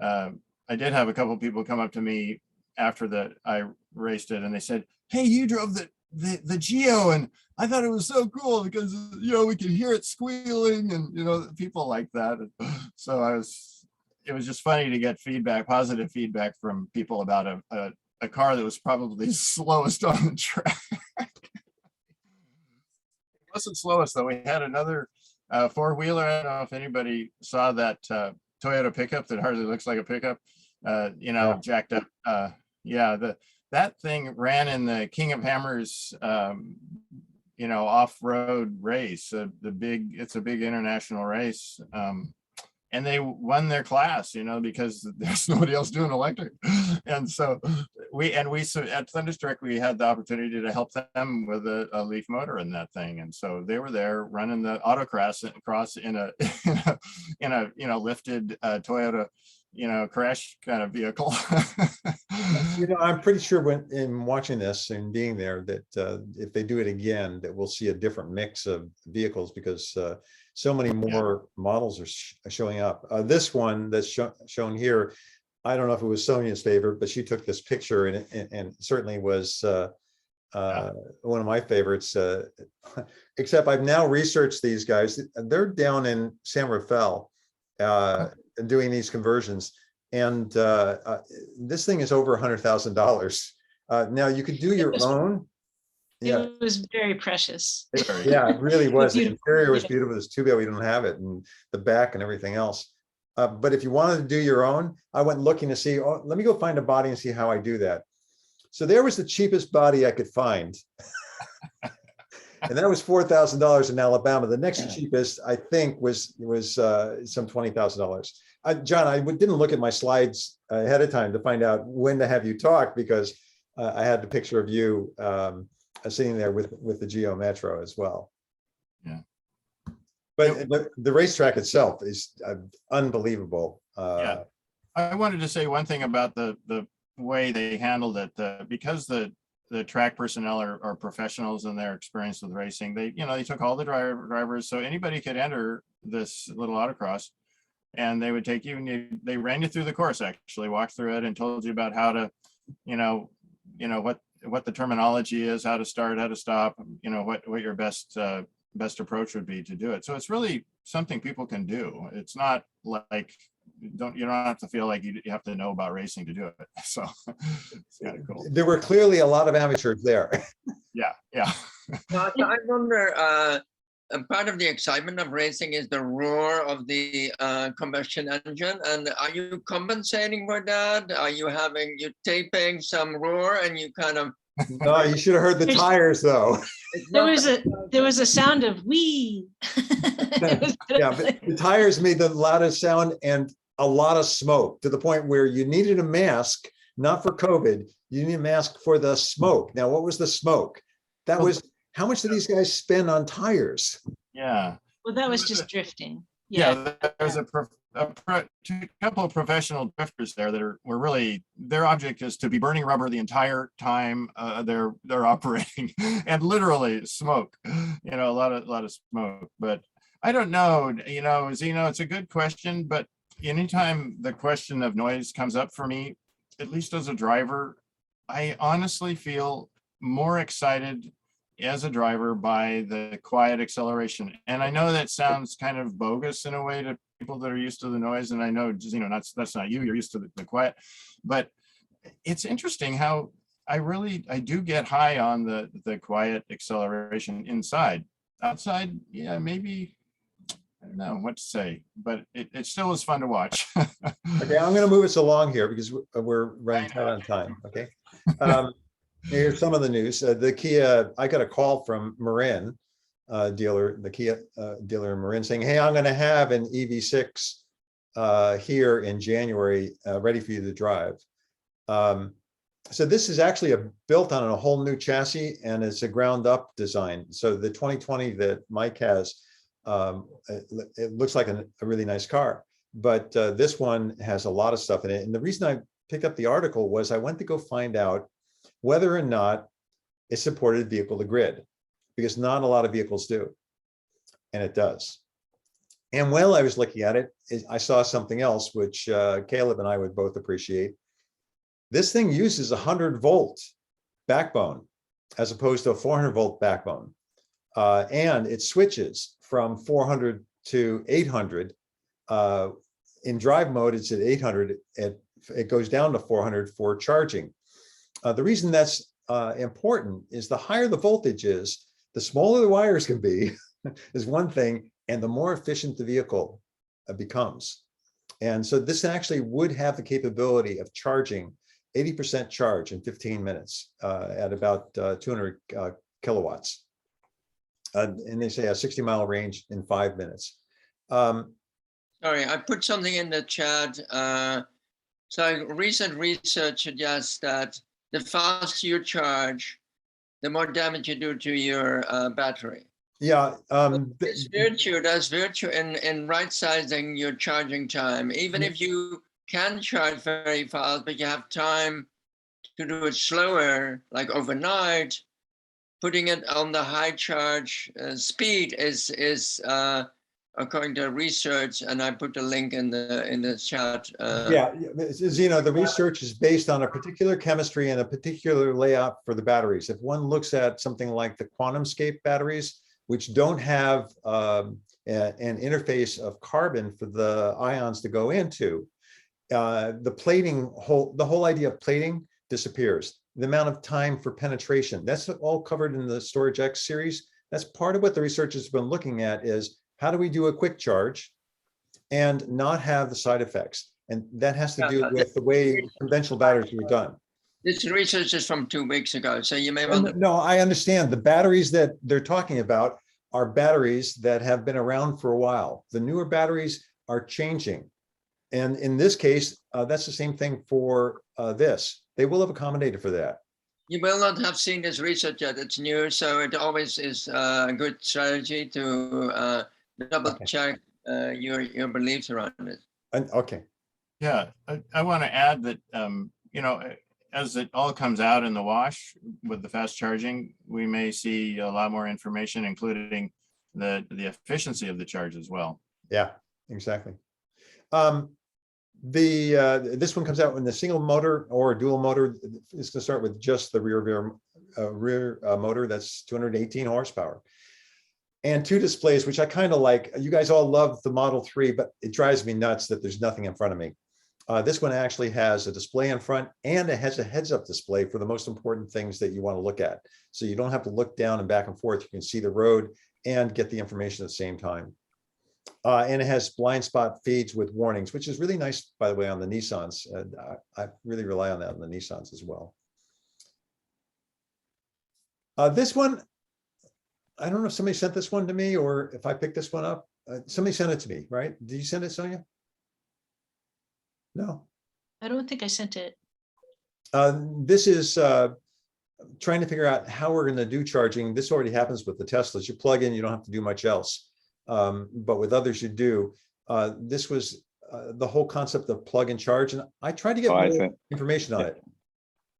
I did have a couple people come up to me after that I raced it, and they said, "Hey, you drove the Geo, and I thought it was so cool because, you know, we could hear it squealing," and, you know, people like that. So it was just funny to get feedback, positive feedback from people about a car that was probably the slowest on the track. It wasn't slowest though. We had another four-wheeler. I don't know if anybody saw that Toyota pickup that hardly looks like a pickup, you know, jacked up. Yeah, that thing ran in the King of Hammers, you know, off-road race. It's a big international race, and they won their class, you know, because there's nobody else doing electric. And so at Thunderstruck, we had the opportunity to help them with a leaf motor in that thing, and so they were there running the autocross in a you know, lifted Toyota, you know, crash kind of vehicle. You know, I'm pretty sure when in watching this and being there that if they do it again, that we'll see a different mix of vehicles, because so many more models are showing up. This one that's shown here, I don't know if it was Sonia's favorite, but she took this picture and certainly was one of my favorites. Except I've now researched these guys. They're down in San Rafael doing these conversions, and this thing is over $100,000. Now you could do your own. Yeah, It was very precious. yeah, it really was. The Beautiful. interior was beautiful. It's too bad we don't have it, and the back and everything else. But if you wanted to do your own, I went looking to see, oh, let me go find a body and see how I do that. So there was the cheapest body I could find. And that was $4,000 in Alabama. The next cheapest, I think, was some $20,000. John, I didn't look at my slides ahead of time to find out when to have you talk, because I had the picture of you sitting there with the Geo Metro as well. Yeah. But the racetrack itself is unbelievable. Yeah. I wanted to say one thing about the way they handled it, because the track personnel are professionals in their experience with racing. They took all the drivers, so anybody could enter this little autocross, and they would take you and they ran you through the course, actually walked through it and told you about how to, what the terminology is, how to start, how to stop, what your best approach would be to do it. So it's really something people can do. It's not like you don't have to feel like you have to know about racing to do it. So it's kind of cool. There were clearly a lot of amateurs there. Yeah. I wonder, part of the excitement of racing is the roar of the combustion engine. And are you compensating for that? Are you taping some roar and you kind of? No, you should have heard the tires though. There was a sound of wee. Yeah, but the tires made the loudest sound and a lot of smoke to the point where you needed a mask, not for COVID, you need a mask for the smoke. Now, what was the smoke? That was, how much did these guys spend on tires? Yeah. Well, that was just drifting. Yeah, there's a couple of professional drifters there that were really, their object is to be burning rubber the entire time they're operating, and literally smoke, a lot of smoke. But I don't know, Zeno, it's a good question, but anytime the question of noise comes up for me, at least as a driver, I honestly feel more excited as a driver by the quiet acceleration. And I know that sounds kind of bogus in a way to people that are used to the noise. And I know, that's not you, you're used to the quiet, but it's interesting how I do get high on the quiet acceleration inside. Outside, yeah, maybe, I don't know what to say, but it still is fun to watch. Okay, I'm going to move us along here because we're running tight on time. Okay. Here's some of the news. The Kia, I got a call from Marin dealer, the Kia dealer in Marin, saying, hey, I'm going to have an EV6 here in January, ready for you to drive. So this is actually built on a whole new chassis, and it's a ground up design. So the 2020 that Mike has, it looks like a really nice car, but this one has a lot of stuff in it. And the reason I picked up the article was I went to go find out whether or not it supported vehicle to grid, because not a lot of vehicles do, and it does. And while I was looking at it, I saw something else, which Caleb and I would both appreciate. This thing uses a 100-volt backbone as opposed to a 400-volt backbone. And it switches from 400 to 800. In drive mode, it's at 800. It goes down to 400 for charging. The reason that's important is the higher the voltage is, the smaller the wires can be, is one thing, and the more efficient the vehicle becomes. And so this actually would have the capability of charging 80% charge in 15 minutes at about 200 kilowatts. And they say a 60-mile range in 5 minutes. Sorry, I put something in the chat. So recent research suggests that the faster you charge, the more damage you do to your battery. Yeah. There's virtue in right-sizing your charging time. Even if you can charge very fast, but you have time to do it slower, like overnight, putting it on the high charge speed is according to research, and I put the link in the chat. Yeah, Zeno, the research is based on a particular chemistry and a particular layout for the batteries. If one looks at something like the QuantumScape batteries, which don't have an interface of carbon for the ions to go into, the whole idea of plating disappears. The amount of time for penetration, that's all covered in the Storage X series. That's part of what the research has been looking at, is how do we do a quick charge and not have the side effects? And that has to do with the way conventional batteries were done. This research is from 2 weeks ago, so you may want to. No, I understand. The batteries that they're talking about are batteries that have been around for a while. The newer batteries are changing. And in this case, that's the same thing for this. They will have accommodated for that. You will not have seen this research yet. It's new, so it always is a good strategy to double check your beliefs around it. Okay. Yeah, I want to add that, as it all comes out in the wash with the fast charging, we may see a lot more information, including the efficiency of the charge as well. Yeah, exactly. This one comes out in the single motor or dual motor. It's going to start with just the rear motor. That's 218 horsepower. And 2 displays, which I kind of like. You guys all love the Model 3, but it drives me nuts that there's nothing in front of me. This one actually has a display in front, and it has a heads-up display for the most important things that you want to look at. So you don't have to look down and back and forth. You can see the road, and get the information at the same time. And it has blind spot feeds with warnings, which is really nice, by the way, on the Nissans. I really rely on that on the Nissans as well. This one, I don't know if somebody sent this one to me or if I picked this one up. Somebody sent it to me, right? Did you send it, Sonia? No. I don't think I sent it. This is trying to figure out how we're going to do charging. This already happens with the Teslas. You plug in, you don't have to do much else. But with others, you do. This was the whole concept of plug and charge. And I tried to get more information on it.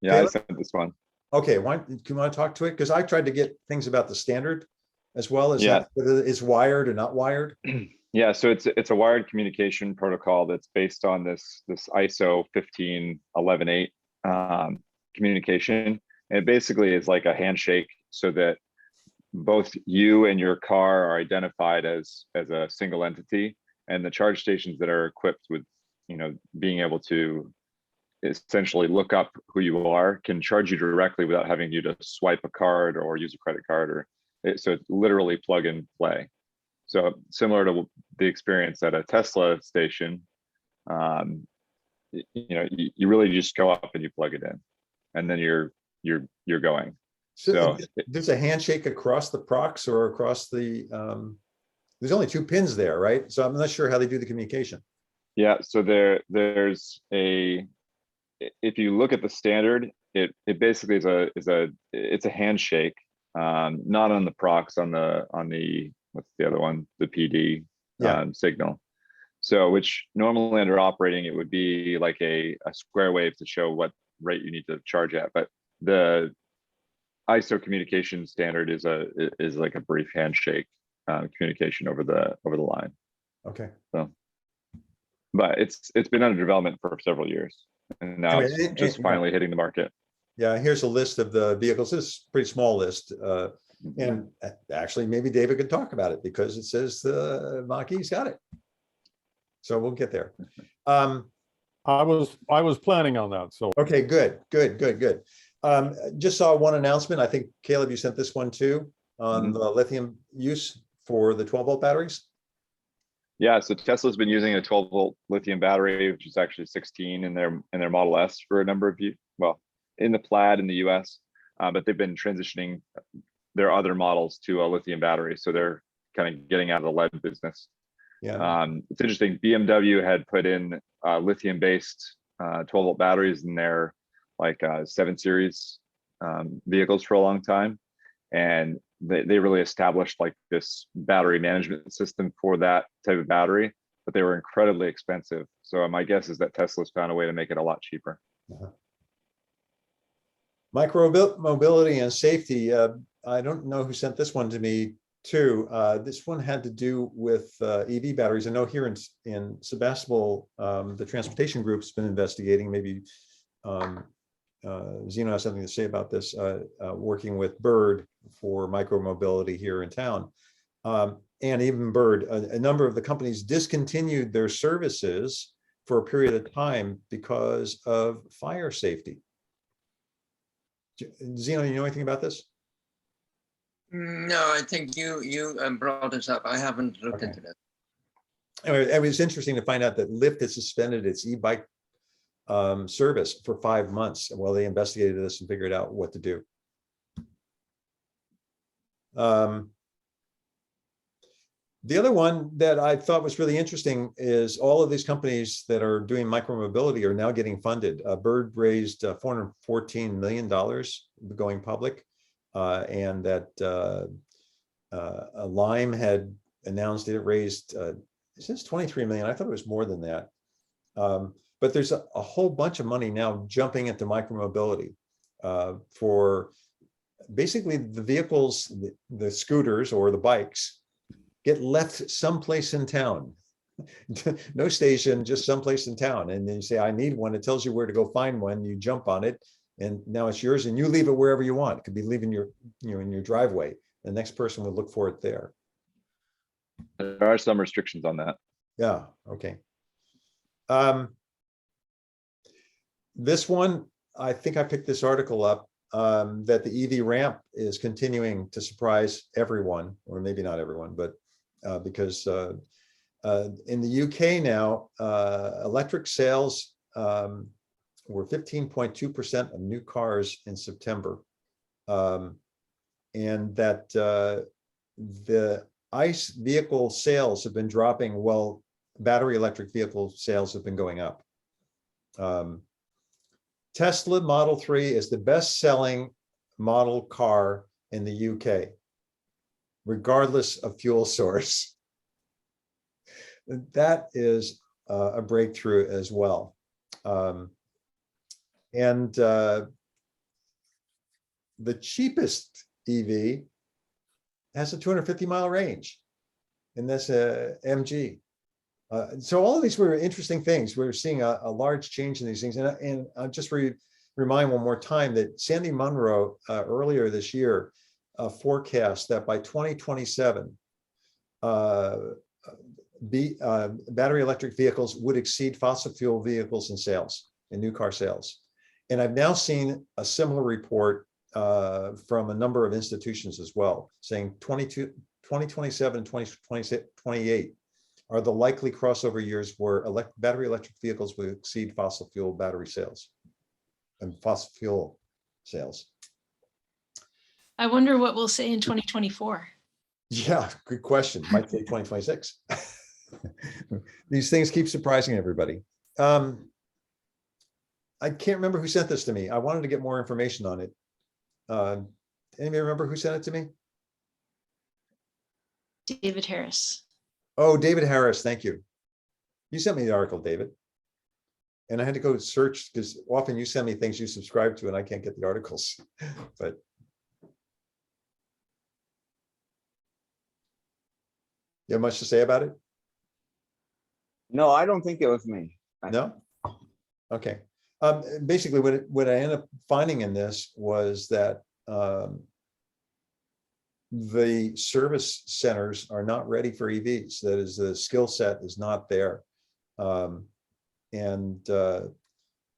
Yeah, I sent this one. Okay, do you want to talk to it? Because I tried to get things about the standard as well as Yeah. whether it's wired or not wired. Yeah, so it's a wired communication protocol that's based on this ISO 15118 communication. And it basically is like a handshake so that both you and your car are identified as a single entity, and the charge stations that are equipped with, being able to essentially look up who you are can charge you directly without having you to swipe a card or use a credit card so it's literally plug and play. So similar to the experience at a Tesla station, you really just go up and you plug it in, and then you're going. So there's a handshake across the procs or across the. There's only 2 pins there, right? So I'm not sure how they do the communication. Yeah, so there's a. If you look at the standard, it basically is a handshake, not on the procs, on the what's the other one, the PD signal. So which normally under operating it would be like a square wave to show what rate you need to charge at, but the ISO communication standard is like a brief handshake communication over the line. Okay. So, but it's been under development for several years, and now it's just finally hitting the market. Yeah, here's a list of the vehicles. This is a pretty small list. And actually, maybe David could talk about it because it says the Mach-E's got it. So we'll get there. I was planning on that. So okay, good. Just saw one announcement. I think Caleb, you sent this one too on the lithium use for the 12-volt batteries. Yeah, so Tesla's been using a 12-volt lithium battery, which is actually 16 in their Model S for a number of years. Well, in the Plaid in the US, but they've been transitioning their other models to a lithium battery, so they're kind of getting out of the lead business. Yeah, it's interesting. BMW had put in lithium-based 12-volt batteries in their 7 Series vehicles for a long time, and they really established this battery management system for that type of battery, but they were incredibly expensive. So my guess is that Tesla's found a way to make it a lot cheaper. Micro-mobility and safety. I don't know who sent this one to me too. This one had to do with EV batteries. I know here in Sebastopol, the transportation group's been investigating. Maybe Zeno has something to say about this, working with Bird for micro-mobility here in town. And even Bird, a number of the companies discontinued their services for a period of time because of fire safety. Zeno, you know anything about this? No, I think you brought this up. I haven't looked into that. Anyway, it was interesting to find out that Lyft has suspended its e-bike service for 5 months while they investigated this and figured out what to do. The other one that I thought was really interesting is all of these companies that are doing micromobility are now getting funded. Bird raised $414 million going public, and that Lime had announced it raised since 23 million. I thought it was more than that. But there's a whole bunch of money now jumping into micromobility for basically the vehicles, the scooters or the bikes get left someplace in town. No station, just someplace in town. And then you say, I need one. It tells you where to go find one. You jump on it and now it's yours and you leave it wherever you want. It could be leaving your, in your driveway. The next person would look for it there. There are some restrictions on that. Yeah, okay. This one, I think I picked this article up. that the EV ramp is continuing to surprise everyone, or maybe not everyone, but because in the UK now, electric sales were 15.2% of new cars in September. And that the ICE vehicle sales have been dropping while battery electric vehicle sales have been going up. Tesla Model 3 is the best-selling model car in the UK, regardless of fuel source. That is a breakthrough as well. The cheapest EV has a 250-mile range, and that's a MG. So all of these were interesting things. We're seeing a large change in these things. And I'll just remind one more time that Sandy Munro earlier this year forecast that by 2027, battery electric vehicles would exceed fossil fuel vehicles in sales, in new car sales. And I've now seen a similar report from a number of institutions as well, saying 2027, 2028 are the likely crossover years where battery electric vehicles will exceed fossil fuel battery sales and fossil fuel sales. I wonder what we'll say in 2024. Yeah, good question. Might say 2026. These things keep surprising everybody. I can't remember who sent this to me. I wanted to get more information on it. Anybody remember who sent it to me? David Harris. Oh, David Harris, thank you. You sent me the article, David. And I had to go search because often you send me things you subscribe to and I can't get the articles. But you have much to say about it? No, I don't think it was me. No? Okay. Basically, what I ended up finding in this was that the service centers are not ready for EVs. That is, the skill set is not there. Even though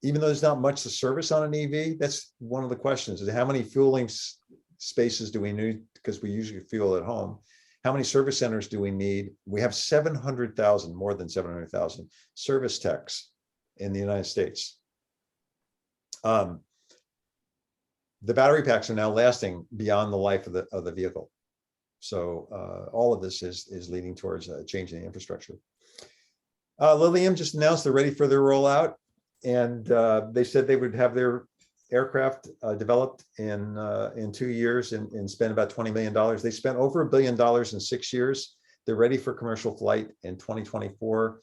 there's not much to service on an EV, that's one of the questions is how many fueling spaces do we need? Because we usually fuel at home. How many service centers do we need? We have 700,000, more than 700,000 service techs in the United States. The battery packs are now lasting beyond the life of the vehicle. So all of this is leading towards a change in the infrastructure. Lilium just announced they're ready for their rollout, and they said they would have their aircraft developed in 2 years and spend about $20 million. They spent over $1 billion in 6 years. They're ready for commercial flight in 2024.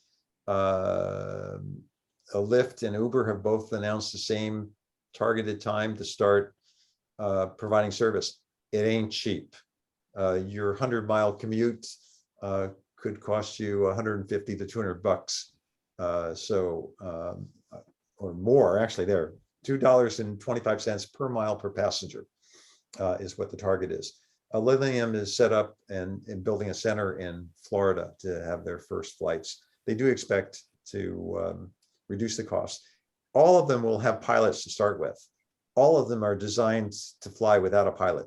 Lyft and Uber have both announced the same targeted time to start providing service. It ain't cheap. Your 100-mile commute could cost you 150 to 200 bucks. Or more, actually, there. $2.25 per mile per passenger is what the target is. Lilium is set up and building a center in Florida to have their first flights. They do expect to reduce the cost. All of them will have pilots to start with. All of them are designed to fly without a pilot.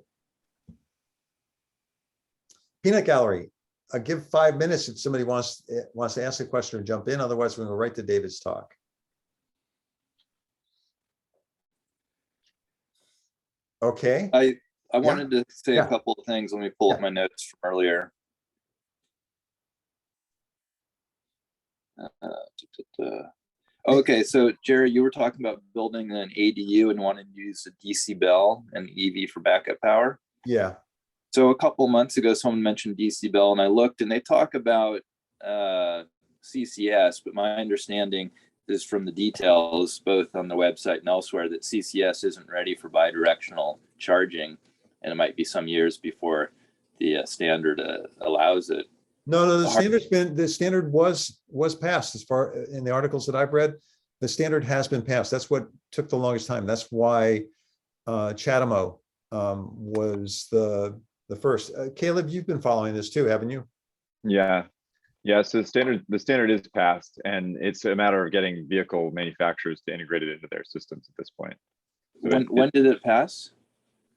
Peanut Gallery, I'll give 5 minutes if somebody wants to ask a question or jump in. Otherwise, we'll go right to David's talk. Okay. I wanted to say a couple of things. Let me pull up my notes from earlier. Okay, so Jerry, you were talking about building an ADU and wanting to use a DC bell and EV for backup power. Yeah. So a couple months ago, someone mentioned DC bell, and I looked, and they talk about CCS, but my understanding is from the details, both on the website and elsewhere, that CCS isn't ready for bidirectional charging, and it might be some years before the standard allows it. No, the standard was passed as far in the articles that I've read. The standard has been passed. That's what took the longest time. That's why Chatamo was the first. Caleb, you've been following this too, haven't you? Yeah. So the standard is passed, and it's a matter of getting vehicle manufacturers to integrate it into their systems at this point. When did it pass?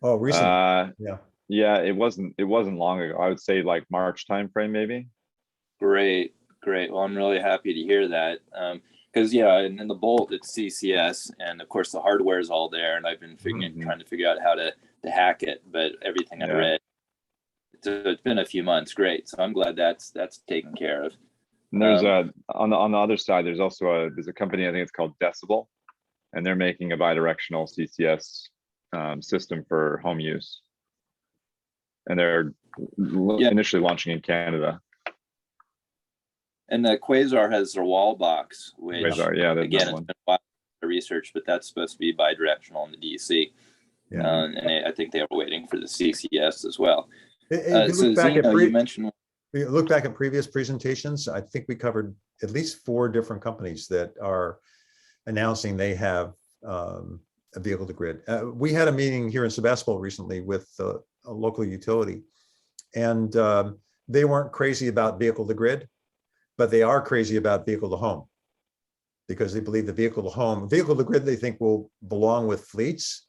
Oh, recently. Yeah. Yeah, it wasn't long ago. I would say like March timeframe, maybe. Great. Well, I'm really happy to hear that. Because yeah, in the Bolt, it's CCS, and of course the hardware is all there, and I've been trying to figure out how to hack it, but everything I read. It's been a few months. Great. So I'm glad that's taken care of. And there's on the other side, there's also there's a company, I think it's called Decibel, and they're making a bidirectional CCS system for home use. And they're initially launching in Canada. And the Quasar has their wall box, which Quasar, yeah, again, it's been a while to research, but that's supposed to be bidirectional in the DC. Yeah. And I think they were waiting for the CCS as well. If you So look back at Zeno, you mentioned. if you look back at previous presentations, I think we covered at least 4 different companies that are announcing they have a vehicle to grid. We had a meeting here in Sebastopol recently with a local utility, and they weren't crazy about vehicle to grid, but they are crazy about vehicle to home, because they believe the vehicle to grid, they think will belong with fleets.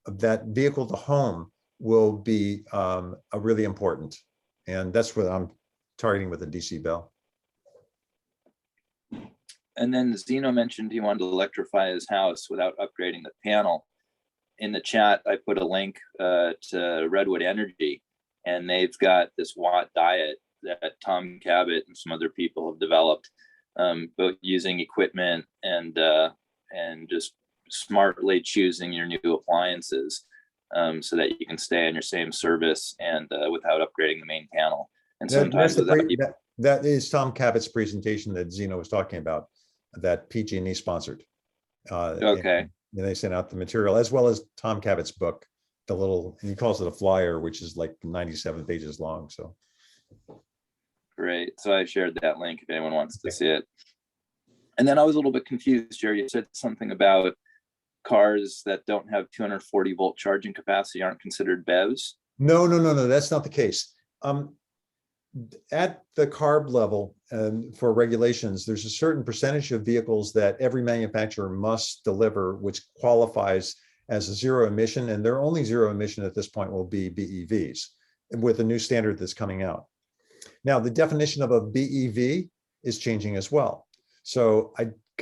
That vehicle to home will be a really important, and that's what I'm targeting with the DC Bell. And then Zeno mentioned he wanted to electrify his house without upgrading the panel. In the chat, I put a link to Redwood Energy, and they've got this watt diet that Tom Cabot and some other people have developed, both using equipment and just smartly choosing your new appliances, so that you can stay on your same service and without upgrading the main panel. And sometimes that is Tom Cabot's presentation that Zeno was talking about, that PG&E sponsored. Okay. And they sent out the material as well as Tom Cabot's book, the little, and he calls it a flyer, which is like 97 pages long. So great. So I shared that link if anyone wants to see it. And then I was a little bit confused, Jerry. You said something about cars that don't have 240 volt charging capacity aren't considered BEVs. No, that's not the case. At the CARB level, for regulations, there's a certain percentage of vehicles that every manufacturer must deliver, which qualifies as a zero emission, and their only zero emission at this point will be BEVs, with a new standard that's coming out. Now, the definition of a BEV is changing as well. So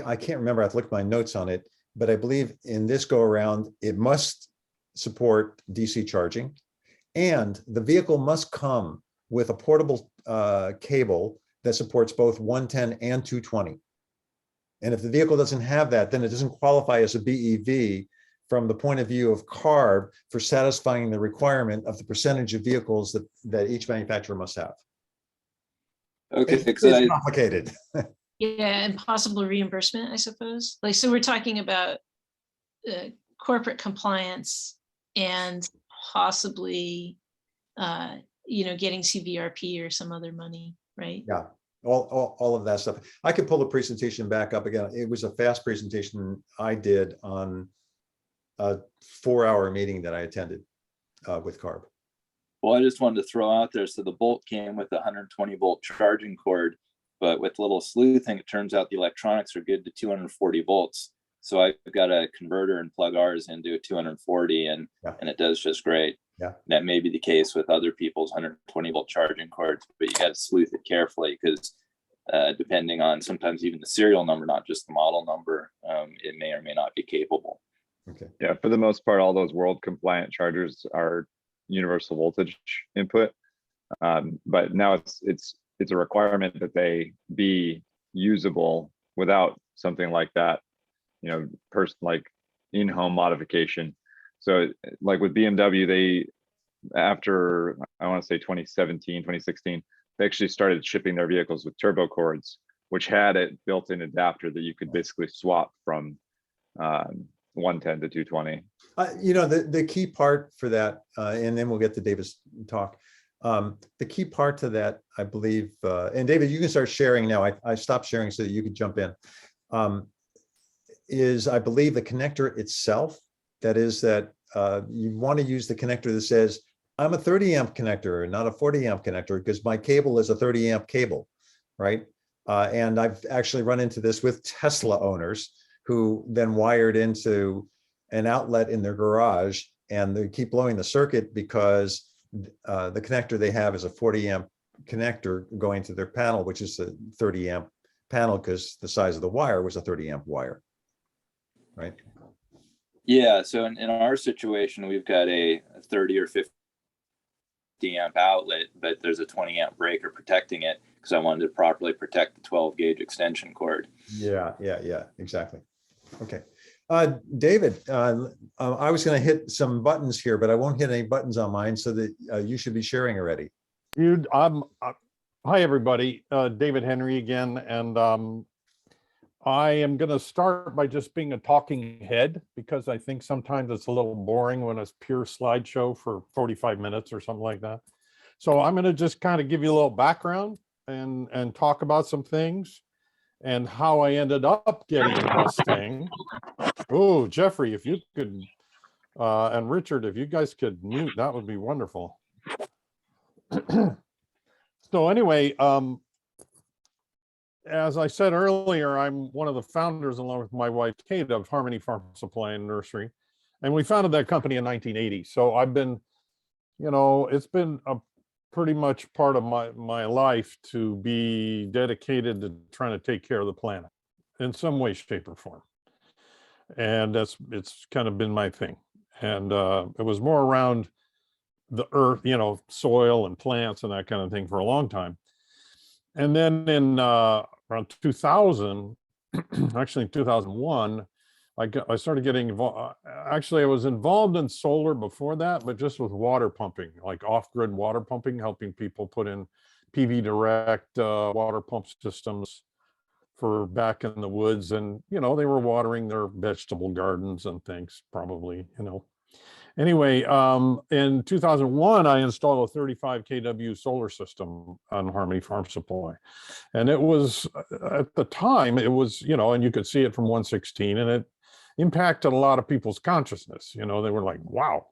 I can't remember, I have to look at my notes on it, but I believe in this go around, it must support DC charging, and the vehicle must come with a portable cable that supports both 110 and 220. And if the vehicle doesn't have that, then it doesn't qualify as a BEV from the point of view of CARB for satisfying the requirement of the percentage of vehicles that each manufacturer must have. Okay, it's complicated. Yeah, and possible reimbursement, I suppose. Like, so we're talking about corporate compliance and possibly getting CVRP or some other money, right? Yeah, all of that stuff. I could pull the presentation back up again. It was a fast presentation I did on a 4-hour meeting that I attended with CARB. Well, I just wanted to throw out there, so the Bolt came with a 120 volt charging cord, but with a little sleuthing, it turns out the electronics are good to 240 volts. So I've got a converter and plug ours into a 240, and it does just great. Yeah, that may be the case with other people's 120 volt charging cords, but you got to sleuth it carefully, because depending on sometimes even the serial number, not just the model number, it may or may not be capable. Okay. Yeah, for the most part, all those world compliant chargers are universal voltage input, but now it's a requirement that they be usable without something like that, like in-home modification. So like with BMW, they, after I want to say 2017, 2016, they actually started shipping their vehicles with turbo cords, which had a built-in adapter that you could basically swap from 110 to 220. The key part for that, and then we'll get to David's talk. The key part to that, I believe, and David, you can start sharing now. I stopped sharing so that you could jump in. Is I believe the connector itself. That is that you want to use the connector that says, I'm a 30 amp connector, not a 40 amp connector, because my cable is a 30 amp cable, right? And I've actually run into this with Tesla owners who then wired into an outlet in their garage, and they keep blowing the circuit because the connector they have is a 40 amp connector going to their panel, which is a 30 amp panel because the size of the wire was a 30 amp wire, right? Yeah, so in our situation, we've got a 30 or 50 amp outlet, but there's a 20 amp breaker protecting it because I wanted to properly protect the 12 gauge extension cord. Yeah, exactly. Okay. David, I was going to hit some buttons here, but I won't hit any buttons on mine, so that you should be sharing already. Dude, hi everybody, David Henry again, and I am going to start by just being a talking head because I think sometimes it's a little boring when it's pure slideshow for 45 minutes or something like that. So I'm going to just kind of give you a little background and talk about some things and how I ended up getting a Mustang. Oh, Jeffrey, if you could, and Richard, if you guys could mute, that would be wonderful. So anyway, as I said earlier, I'm one of the founders, along with my wife, Kate, of Harmony Farm Supply and Nursery. And we founded that company in 1980. So I've been, it's been a pretty much part of my life to be dedicated to trying to take care of the planet in some way, shape, or form. And it's kind of been my thing. And it was more around the earth, soil and plants and that kind of thing for a long time. And then in around 2000, actually 2001, I started getting involved. Actually, I was involved in solar before that, but just with water pumping, like off-grid water pumping, helping people put in PV direct water pump systems for back in the woods. And, they were watering their vegetable gardens and things, probably, Anyway, in 2001, I installed a 35 kW solar system on Harmony Farm Supply. And it was, at the time, it was, and you could see it from 116, and it impacted a lot of people's consciousness. They were like, wow.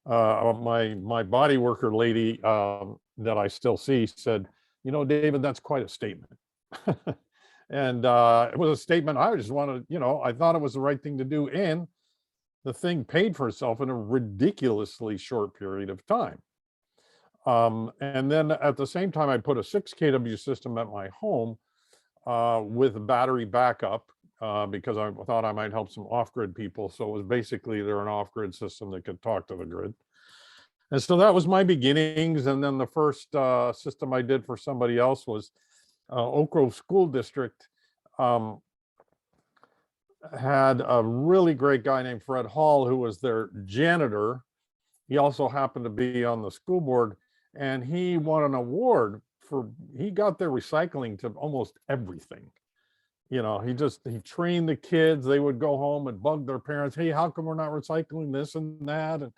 My body worker lady that I still see said, David, that's quite a statement. And it was a statement I just wanted, I thought it was the right thing to do. And the thing paid for itself in a ridiculously short period of time. And then at the same time, I put a 6 kW system at my home with battery backup because I thought I might help some off-grid people. So it was basically they're an off-grid system that could talk to the grid. And so that was my beginnings. And then the first system I did for somebody else was Oak Grove School District. Had a really great guy named Fred Hall, who was their janitor. He also happened to be on the school board, and he won an award he got their recycling to almost everything. He trained the kids. They would go home and bug their parents. Hey, how come we're not recycling this and that? And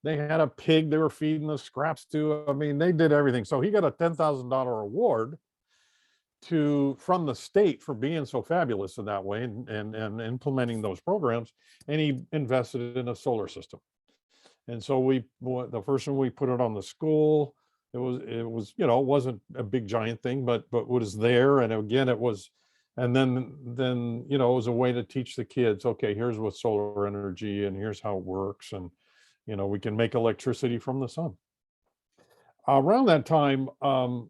they had a pig they were feeding the scraps to. I mean, they did everything. So he got a $10,000 award from the state for being so fabulous in that way and implementing those programs. And he invested in a solar system. And so the first one we put it on the school. It was it wasn't a big giant thing, but was there. And again, it was, and then it was a way to teach the kids, okay, here's what solar energy and here's how it works. And, we can make electricity from the sun. Around that time, and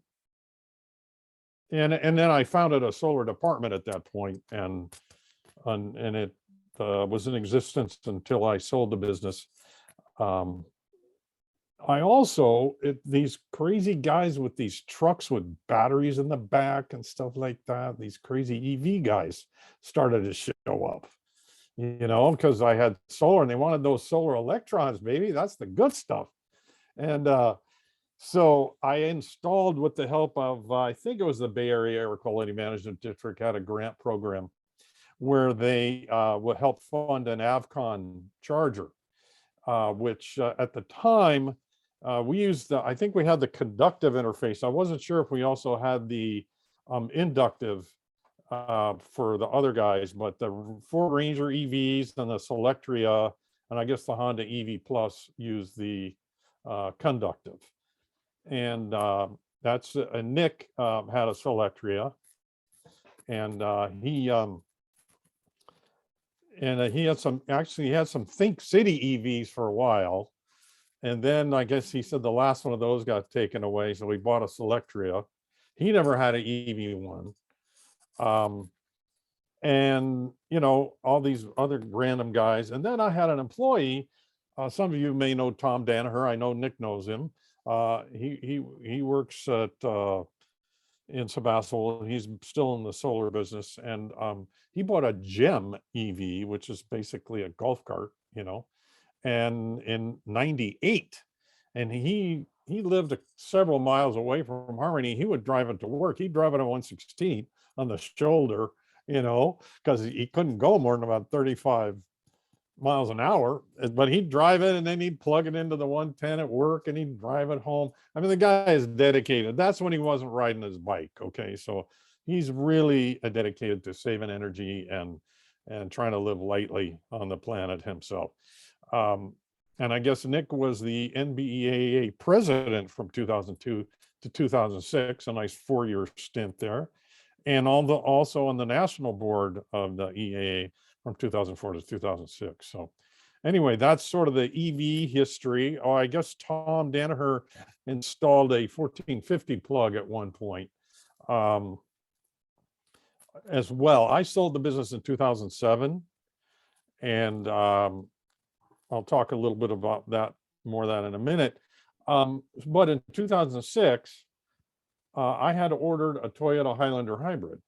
then I founded a solar department at that point, and it was in existence until I sold the business. I also, these crazy guys with these trucks with batteries in the back and stuff like that, these crazy EV guys started to show up, because I had solar and they wanted those solar electrons, baby. That's the good stuff. And so I installed, with the help of, I think it was the Bay Area Air Quality Management District, had a grant program where they would help fund an Avcon charger, which at the time we used, I think we had the conductive interface. I wasn't sure if we also had the inductive for the other guys, but the Ford Ranger EVs and the Selectria, and I guess the Honda EV Plus used the conductive. And that's Nick had a Selectria, and And he had some Think City EVs for a while. And then I guess he said the last one of those got taken away. So we bought a Selectria. He never had an EV one. And, you know, all these other random guys. And then I had an employee. Some of you may know Tom Danaher. I know Nick knows him. He works at in Sebastopol. He's still in the solar business, and he bought a GEM EV, which is basically a golf cart, you know, and in '98, and he lived several miles away from Harmony. He would drive it to work. He'd drive it on 116 on the shoulder, you know, because he couldn't go more than about 35 miles an hour, but he'd drive it and then he'd plug it into the 110 at work and he'd drive it home. I mean, the guy is dedicated. That's when he wasn't riding his bike. Okay. So he's really dedicated to saving energy and trying to live lightly on the planet himself. And I guess Nick was the NBEAA president from 2002 to 2006, a nice 4-year stint there. And also on the national board of the EAA from 2004 to 2006. So anyway, that's sort of the EV history. Oh, I guess Tom Danaher installed a 1450 plug at one point as well. I sold the business in 2007, and I'll talk a little bit about that, more of that in a minute. But in 2006, I had ordered a Toyota Highlander hybrid,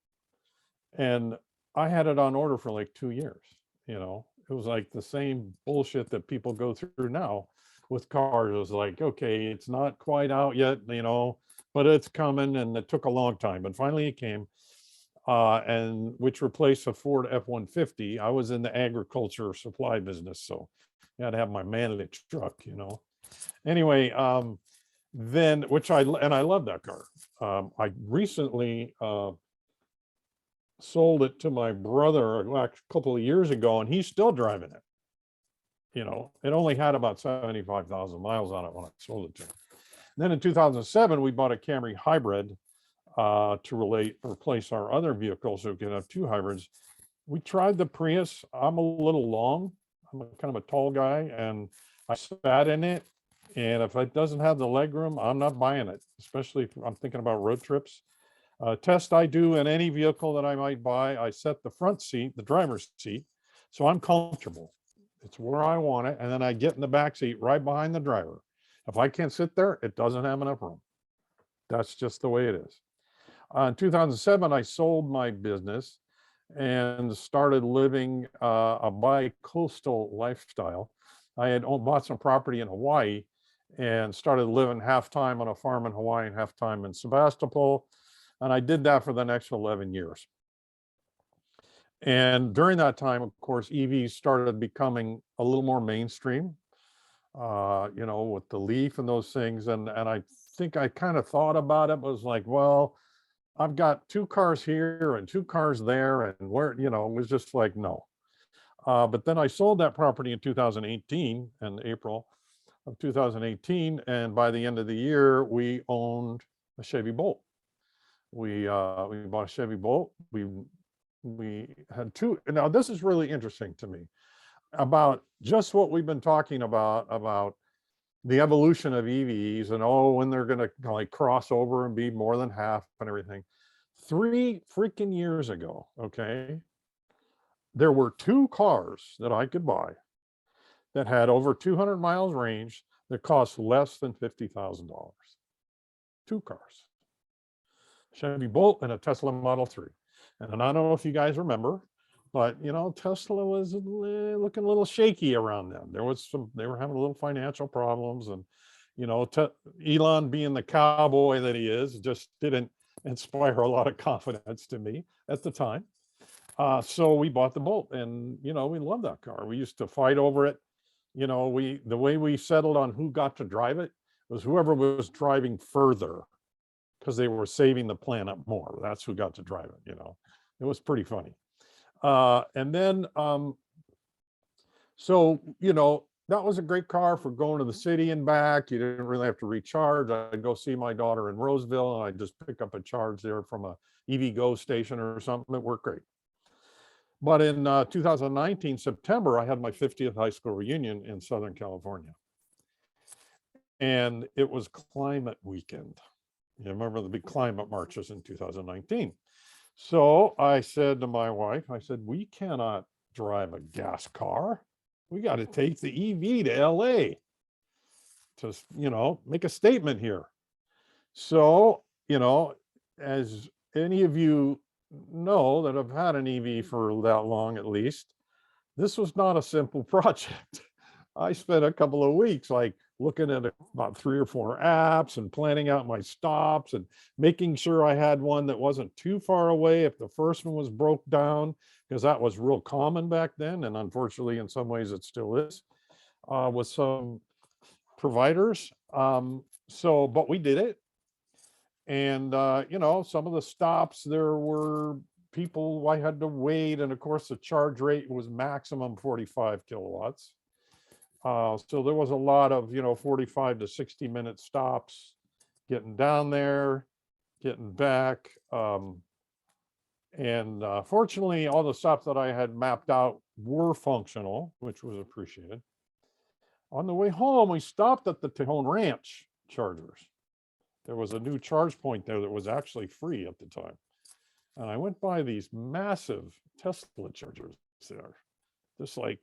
and I had it on order for like 2 years. You know, it was like the same bullshit that people go through now with cars. It was like, okay, it's not quite out yet, you know, but it's coming, and it took a long time, but finally it came, and which replaced a Ford F-150. I was in the agriculture supply business, so I had to have my manly truck, you know. Anyway, then I love that car. I recently sold it to my brother a couple of years ago, and he's still driving it. You know, it only had about 75,000 miles on it when I sold it to him. And then in 2007, we bought a Camry hybrid to replace our other vehicles, so we could have two hybrids. We tried the Prius. I'm a little long. I'm kind of a tall guy, and I sat in it. And if it doesn't have the legroom, I'm not buying it, especially if I'm thinking about road trips. Test I do in any vehicle that I might buy, I set the front seat, the driver's seat, so I'm comfortable. It's where I want it, and then I get in the back seat right behind the driver. If I can't sit there, it doesn't have enough room. That's just the way it is. In 2007, I sold my business and started living a bi-coastal lifestyle. I had bought some property in Hawaii and started living half-time on a farm in Hawaii and half-time in Sebastopol. And I did that for the next 11 years. And during that time, of course, EVs started becoming a little more mainstream, you know, with the Leaf and those things. And I think I kind of thought about it, was like, well, I've got 2 cars here and 2 cars there, and where, you know, it was just like, no. But then I sold that property in 2018, in April of 2018. And by the end of the year, we owned a Chevy Bolt. We bought a Chevy Bolt. We had 2. Now this is really interesting to me about just what we've been talking about the evolution of EVs, and when they're going to like cross over and be more than half and everything. 3 freaking years ago, okay, there were 2 cars that I could buy that had over 200 miles range that cost less than $50,000. 2 cars. Chevy Bolt and a Tesla Model 3. And I don't know if you guys remember, but you know, Tesla was looking a little shaky around them. They were having a little financial problems, and you know, Elon, being the cowboy that he is, just didn't inspire a lot of confidence to me at the time. So we bought the Bolt, and you know, we love that car. We used to fight over it. You know, the way we settled on who got to drive it was whoever was driving further, because they were saving the planet more. That's who got to drive it, you know. It was pretty funny. And then, so, you know, that was a great car for going to the city and back. You didn't really have to recharge. I'd go see my daughter in Roseville, and I'd just pick up a charge there from a EVgo station or something. It worked great. But in 2019, September, I had my 50th high school reunion in Southern California. And it was climate weekend. You remember the big climate marches in 2019. So I said to my wife, I said, we cannot drive a gas car. We got to take the EV to LA to, you know, make a statement here. So, you know, as any of you know that have had an EV for that long, at least, this was not a simple project. I spent a couple of weeks like looking at about 3 or 4 apps and planning out my stops and making sure I had one that wasn't too far away if the first one was broke down, because that was real common back then. And unfortunately, in some ways it still is with some providers. But we did it. And, you know, some of the stops, there were people I had to wait. And of course, the charge rate was maximum 45 kilowatts. So there was a lot of, you know, 45 to 60-minute stops, getting down there, getting back. Fortunately, all the stops that I had mapped out were functional, which was appreciated. On the way home, we stopped at the Tejon Ranch chargers. There was a new charge point there that was actually free at the time. And I went by these massive Tesla chargers there. Just like,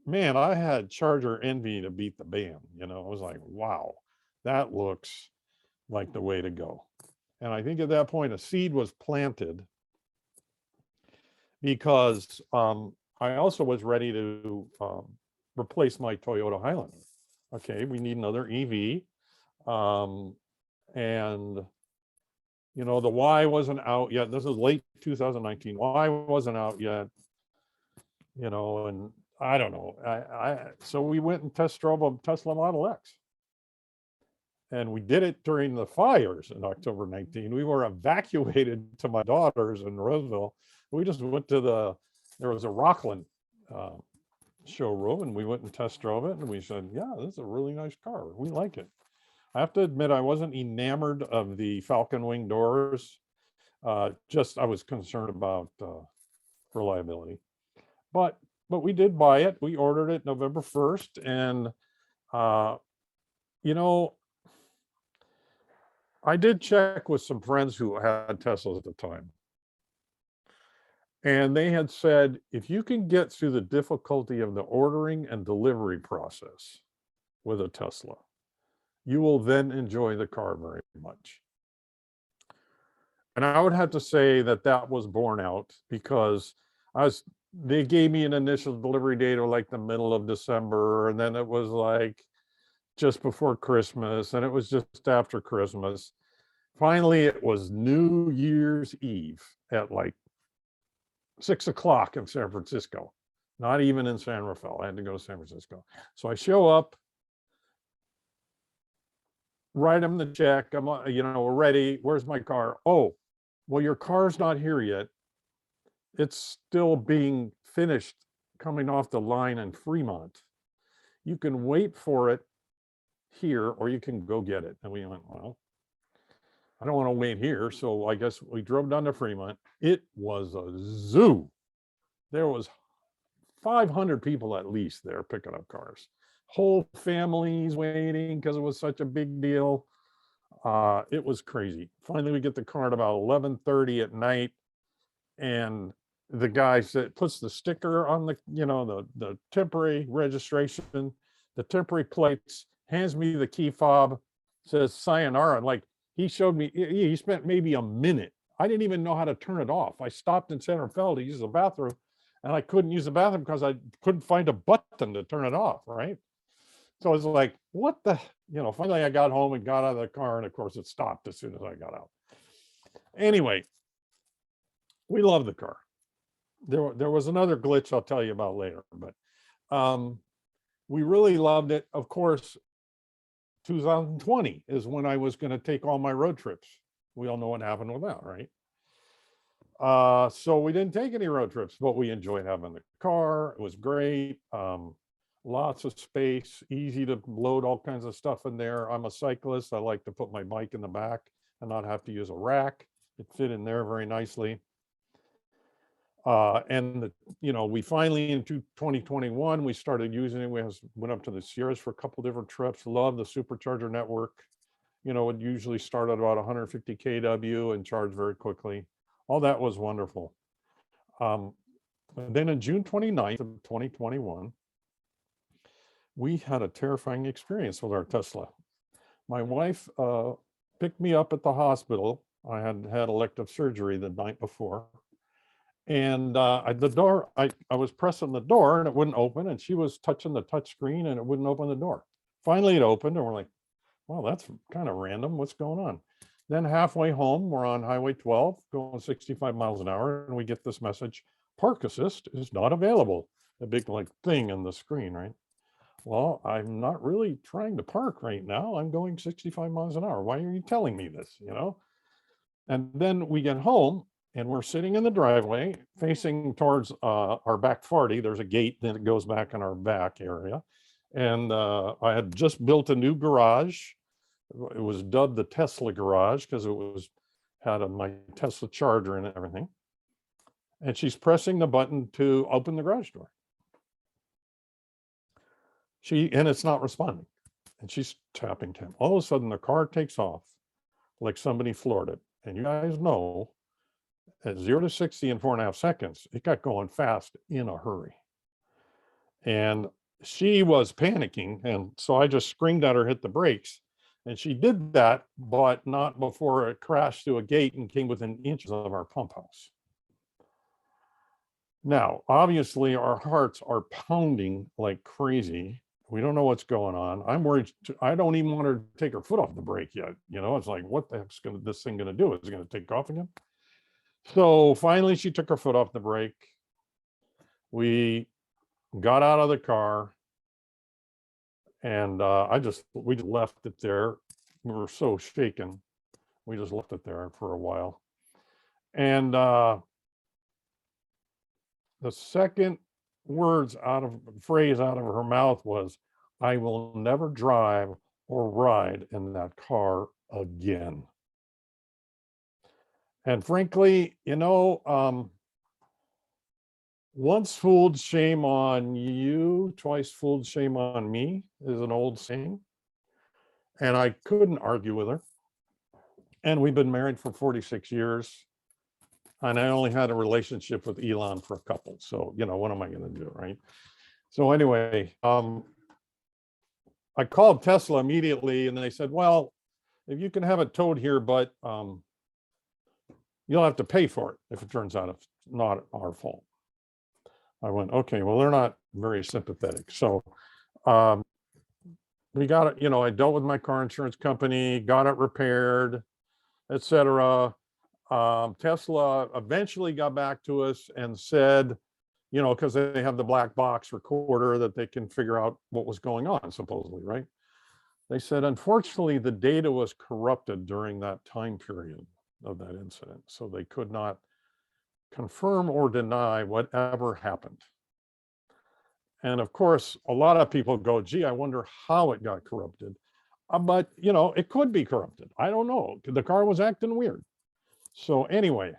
man, I had charger envy to beat the band. You know, I was like, wow, that looks like the way to go. And I think at that point, a seed was planted because I also was ready to replace my Toyota Highlander. Okay, we need another EV. And, you know, the Y wasn't out yet. This is late 2019. Y wasn't out yet, you know, and I don't know. So we went and test drove a Tesla Model X. And we did it during the fires in October 19. We were evacuated to my daughters in Roseville. We just went to there was a Rockland showroom, and we went and test drove it. And we said, yeah, this is a really nice car. We like it. I have to admit, I wasn't enamored of the Falcon Wing doors. I was concerned about reliability. But we did buy it. We ordered it November 1st. And, you know, I did check with some friends who had Teslas at the time. And they had said, if you can get through the difficulty of the ordering and delivery process with a Tesla, you will then enjoy the car very much. And I would have to say that that was borne out, because they gave me an initial delivery date of like the middle of December, and then it was like just before Christmas, and it was just after Christmas. Finally, it was New Year's Eve at like 6 o'clock in San Francisco, not even in San Rafael. I had to go to San Francisco. So I show up, write them the check. I'm, you know, we're ready. Where's my car? Oh, well, your car's not here yet. It's still being finished coming off the line in Fremont. You can wait for it here, or you can go get it. And we went, well, I don't want to wait here. So I guess we drove down to Fremont. It was a zoo. There was 500 people at least there picking up cars. Whole families waiting because it was such a big deal. It was crazy. Finally, we get the car at about 11:30 at night, and the guy puts the sticker on the, you know, the temporary registration, the temporary plates, hands me the key fob, says sayonara. Like, he showed me, he spent maybe a minute. I didn't even know how to turn it off. I stopped in San Rafael to use the bathroom, and I couldn't use the bathroom because I couldn't find a button to turn it off, right? So I was like, what the, you know, finally I got home and got out of the car, and of course it stopped as soon as I got out. Anyway, we love the car. There was another glitch I'll tell you about later, but we really loved it. Of course, 2020 is when I was going to take all my road trips. We all know what happened with that, right? So we didn't take any road trips, but we enjoyed having the car. It was great. Lots of space, easy to load all kinds of stuff in there. I'm a cyclist. I like to put my bike in the back and not have to use a rack. It fit in there very nicely. And we finally in 2021 we started using it. We went up to the Sierras for a couple different trips. Love the supercharger network. It usually started about 150 kW and charged very quickly. All that was wonderful. And then on June 29th of 2021, we had a terrifying experience with our Tesla. My wife picked me up at the hospital. I had had elective surgery the night before. And I was pressing the door and it wouldn't open, and she was touching the touch screen and it wouldn't open the door. Finally, it opened and we're like, well, that's kind of random. What's going on? Then halfway home, we're on Highway 12 going 65 miles an hour, and we get this message: park assist is not available. A big thing on the screen, right? Well, I'm not really trying to park right now. I'm going 65 miles an hour. Why are you telling me this? And then we get home and we're sitting in the driveway facing towards our back 40. There's a gate that goes back in our back area. And I had just built a new garage. It was dubbed the Tesla garage because it had my Tesla charger and everything. And she's pressing the button to open the garage door. And it's not responding. And she's tapping. All of a sudden, the car takes off like somebody floored it. And you guys know, at 0 to 60 in 4.5 seconds, it got going fast in a hurry. And she was panicking. And so I just screamed at her, hit the brakes. And she did that, but not before it crashed through a gate and came within inches of our pump house. Now, obviously, our hearts are pounding like crazy. We don't know what's going on. I'm worried. I don't even want her to take her foot off the brake yet. It's like, what the heck's this thing going to do? Is it going to take off again? So finally, she took her foot off the brake. We got out of the car, and we just left it there. We were so shaken. We just left it there for a while. And the second phrase out of her mouth was, "I will never drive or ride in that car again." And frankly, once fooled, shame on you. Twice fooled, shame on me is an old saying. And I couldn't argue with her. And we've been married for 46 years. And I only had a relationship with Elon for a couple. So, what am I going to do, right? So anyway, I called Tesla immediately and they said, well, if you can have it towed here, but you'll have to pay for it if it turns out it's not our fault. I went, okay, well, they're not very sympathetic. So we got it, I dealt with my car insurance company, got it repaired, etc. Tesla eventually got back to us and said, because they have the black box recorder that they can figure out what was going on, supposedly, right? They said, unfortunately, the data was corrupted during that time period of that incident. So they could not confirm or deny whatever happened. And of course, a lot of people go, gee, I wonder how it got corrupted. But, it could be corrupted. I don't know. The car was acting weird. So anyway,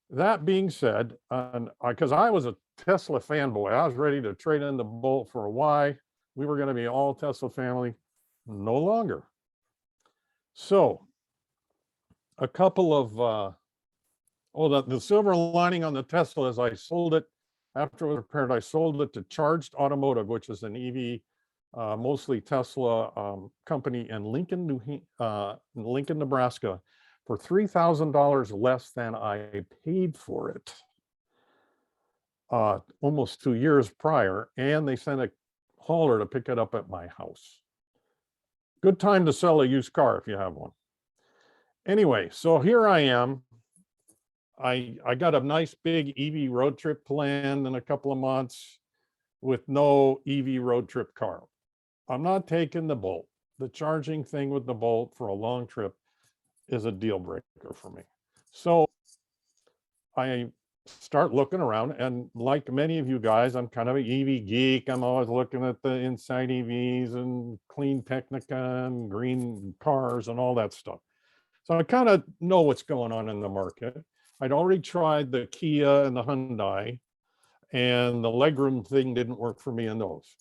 that being said, because I was a Tesla fanboy, I was ready to trade in the Bolt for a Y. We were going to be all Tesla family. No longer. So a couple of, the silver lining on the Tesla is I sold it after it was repaired. I sold it to Charged Automotive, which is an EV, mostly Tesla company in Lincoln, Nebraska, for $3,000 less than I paid for it almost 2 years prior. And they sent a hauler to pick it up at my house. Good time to sell a used car if you have one. Anyway, so here I am. I got a nice big EV road trip planned in a couple of months with no EV road trip car. I'm not taking the Bolt. The charging thing with the Bolt for a long trip is a deal breaker for me. So I start looking around, and like many of you guys, I'm kind of an EV geek. I'm always looking at the inside EVs and clean Technica and green cars and all that stuff. So I kind of know what's going on in the market. I'd already tried the Kia and the Hyundai, and the legroom thing didn't work for me in those.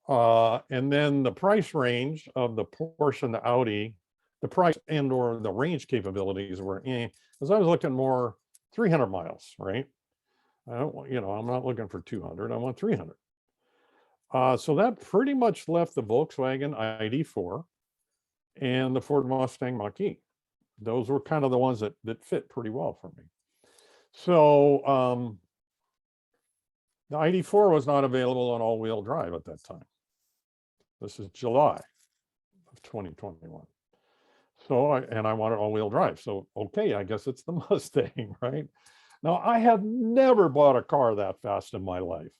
And then the price range of the Porsche and the Audi, the price and or the range capabilities were, because I was looking more 300 miles, right? I don't want, I'm not looking for 200, I want 300. So that pretty much left the Volkswagen ID4 and the Ford Mustang Mach-E. Those were kind of the ones that fit pretty well for me. So the ID4 was not available on all-wheel drive at that time. This is July of 2021. So I wanted all-wheel drive. So, okay, I guess it's the Mustang, right? Now, I have never bought a car that fast in my life.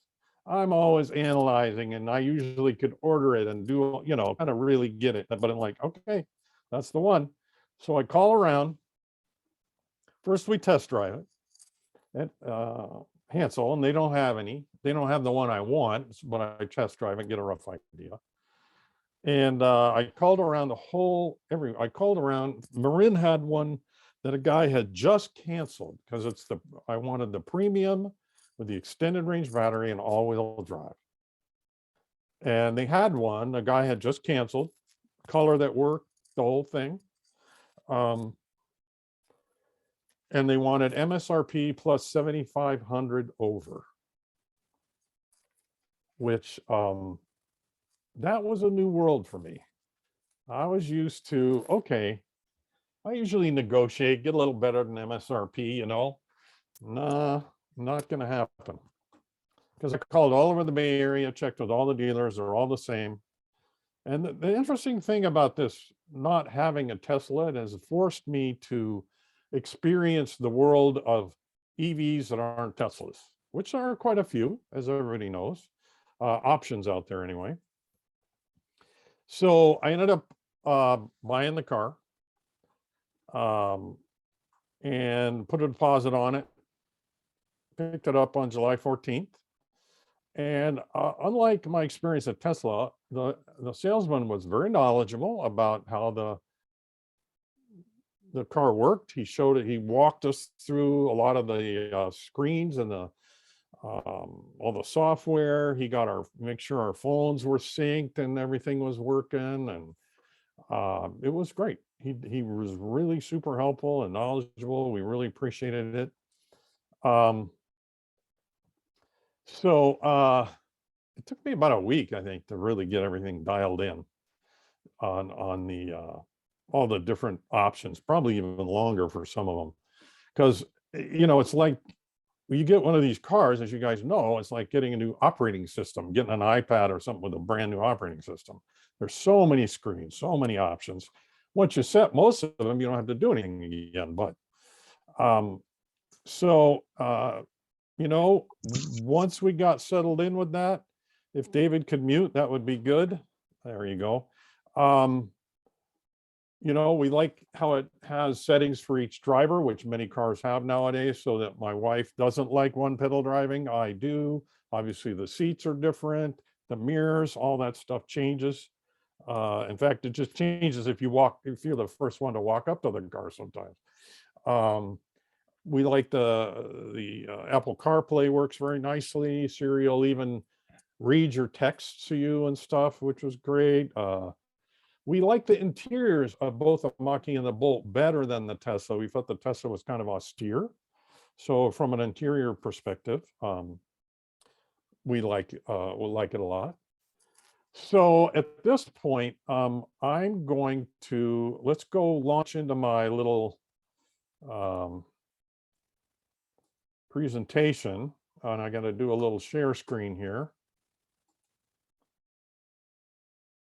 I'm always analyzing, and I usually could order it and do, kind of really get it. But I'm like, okay, that's the one. So I call around. First, we test drive it at Hansel, and they don't have any. They don't have the one I want, but I test drive and get a rough idea. And I called around I called around. Marin had one that a guy had just canceled because I wanted the premium with the extended range battery and all-wheel drive. And they had one, a guy had just canceled, color that worked, the whole thing. And they wanted MSRP plus 7,500 over, which that was a new world for me. I was used to, okay, I usually negotiate, get a little better than MSRP, Nah, not going to happen. Because I called all over the Bay Area, checked with all the dealers, they're all the same. And the interesting thing about this, not having a Tesla, it has forced me to experience the world of EVs that aren't Teslas, which are quite a few, as everybody knows, options out there anyway. So I ended up buying the car and put a deposit on it, picked it up on July 14th. And unlike my experience at Tesla, the salesman was very knowledgeable about how the car worked. He walked us through a lot of the screens and all the software. He got make sure our phones were synced and everything was working. And it was great. He was really super helpful and knowledgeable. We really appreciated it. So it took me about a week, I think, to really get everything dialed in on the all the different options, probably even longer for some of them. Because, it's like when you get one of these cars, as you guys know, it's like getting a new operating system, getting an iPad or something with a brand new operating system. There's so many screens, so many options. Once you set most of them, you don't have to do anything again. But once we got settled in with that, if David could mute, that would be good. There you go. We like how it has settings for each driver, which many cars have nowadays, so that my wife doesn't like one pedal driving. I do. Obviously, the seats are different, the mirrors, all that stuff changes. In fact, it just changes if you're the first one to walk up to the car sometimes. We like the Apple CarPlay works very nicely. Siri will even read your texts to you and stuff, which was great. We like the interiors of both the Mach-E and the Bolt better than the Tesla. We thought the Tesla was kind of austere. So from an interior perspective, we like it a lot. So at this point, I'm going to, let's go launch into my little presentation. And I got to do a little share screen here.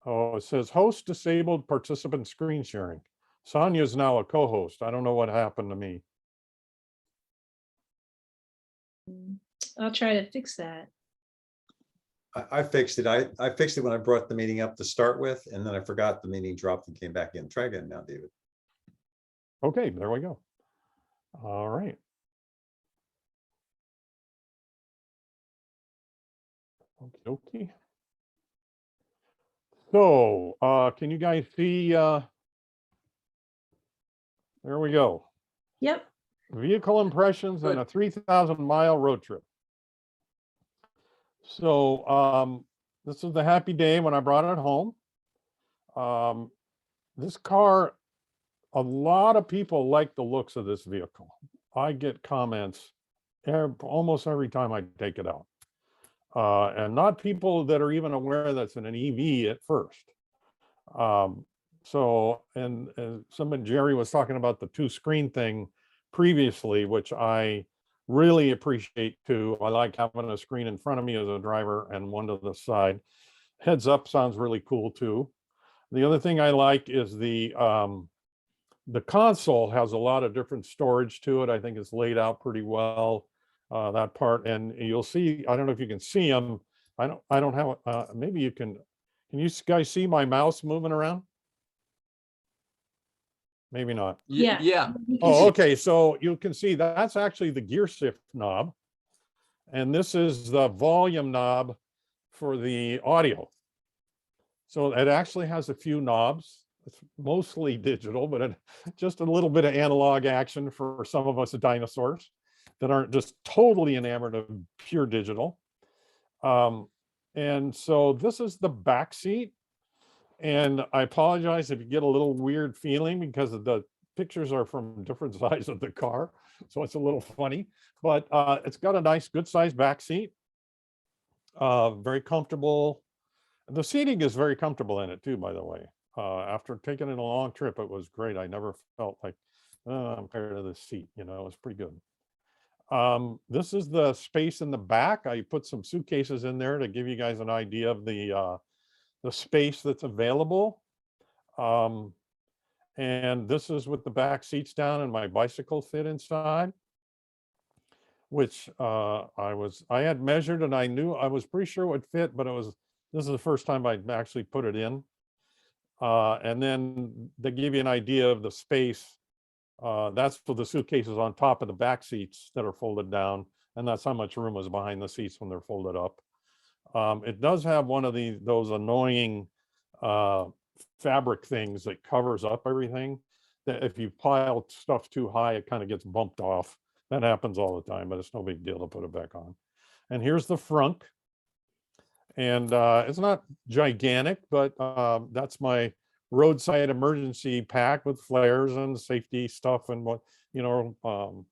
Oh, it says host disabled, participant screen sharing. Sonia is now a co-host. I don't know what happened to me. I'll try to fix that. I fixed it. I fixed it when I brought the meeting up to start with, and then I forgot the meeting dropped and came back in. Try again now, David. Okay, there we go. All right. Okay. So, can you guys see There we go. Yep. Vehicle impressions and a 3,000-mile road trip. So this is the happy day when I brought it home. This car, a lot of people like the looks of this vehicle. I get comments almost every time I take it out. And not people that are even aware that's an EV at first. And Jerry was talking about the 2-screen thing previously, which I really appreciate too. I like having a screen in front of me as a driver and one to the side. Heads up sounds really cool too. The other thing I like is the console has a lot of different storage to it. I think it's laid out pretty well, that part. And you'll see, I don't know if you can see them. I don't have, maybe you can you guys see my mouse moving around? Maybe not. Yeah. Yeah. Oh, okay. So you can see that's actually the gear shift knob. And this is the volume knob for the audio. So it actually has a few knobs. It's mostly digital, but just a little bit of analog action for some of us dinosaurs that aren't just totally enamored of pure digital. And so this is the back seat. And I apologize if you get a little weird feeling because the pictures are from different sides of the car. So it's a little funny, but it's got a nice, good sized back seat. Very comfortable. The seating is very comfortable in it too, by the way. After taking it a long trip, it was great. I never felt like, I'm tired of this seat, you know, it was pretty good. This is the space in the back. I put some suitcases in there to give you guys an idea of the space that's available. And this is with the back seats down and my bicycle fit inside, which I had measured and I knew I was pretty sure it would fit, but this is the first time I'd actually put it in. And then they give you an idea of the space. That's for the suitcases on top of the back seats that are folded down. And that's how much room is behind the seats when they're folded up. It does have one of those annoying fabric things that covers up everything, that if you pile stuff too high, it kind of gets bumped off. That happens all the time, but it's no big deal to put it back on. And here's the front. And it's not gigantic, but that's my roadside emergency pack with flares and safety stuff and what, you know,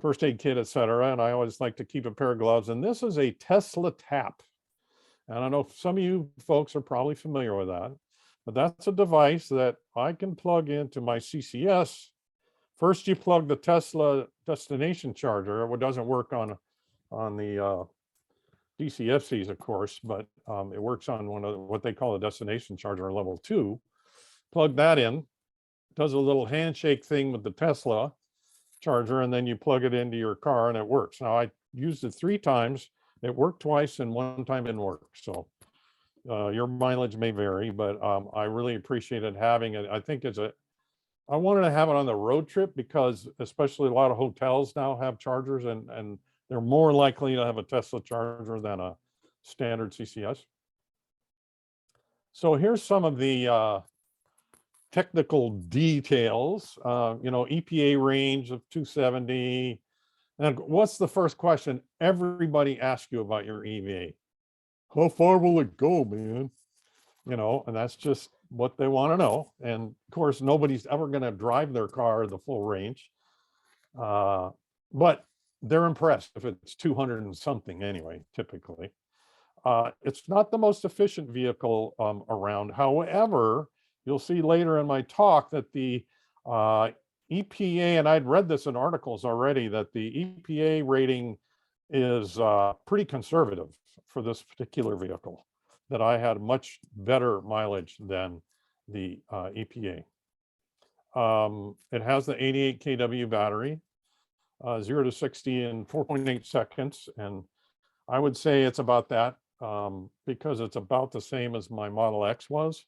first aid kit, etc. And I always like to keep a pair of gloves. And this is a Tesla tap. And I don't know if some of you folks are probably familiar with that, but that's a device that I can plug into my CCS. First, you plug the Tesla destination charger. It doesn't work on the DCFCs, of course, but it works on one of what they call a destination charger level 2. Plug that in, does a little handshake thing with the Tesla charger, and then you plug it into your car and it works. Now I used it 3 times. It worked twice and 1 time didn't work. So your mileage may vary, but I really appreciated having it. I think I wanted to have it on the road trip because especially a lot of hotels now have chargers and they're more likely to have a Tesla charger than a standard CCS. So here's some of the technical details. You know, EPA range of 270. And what's the first question everybody asks you about your EVA? How far will it go, man? You know, and that's just what they want to know. And of course, nobody's ever going to drive their car the full range. But they're impressed if it's 200 and something anyway, typically. It's not the most efficient vehicle around. However, you'll see later in my talk that the EPA, and I'd read this in articles already, that the EPA rating is pretty conservative for this particular vehicle, that I had much better mileage than the EPA. It has the 88 kW battery, 0 to 60 in 4.8 seconds. And I would say it's about that because it's about the same as my Model X was.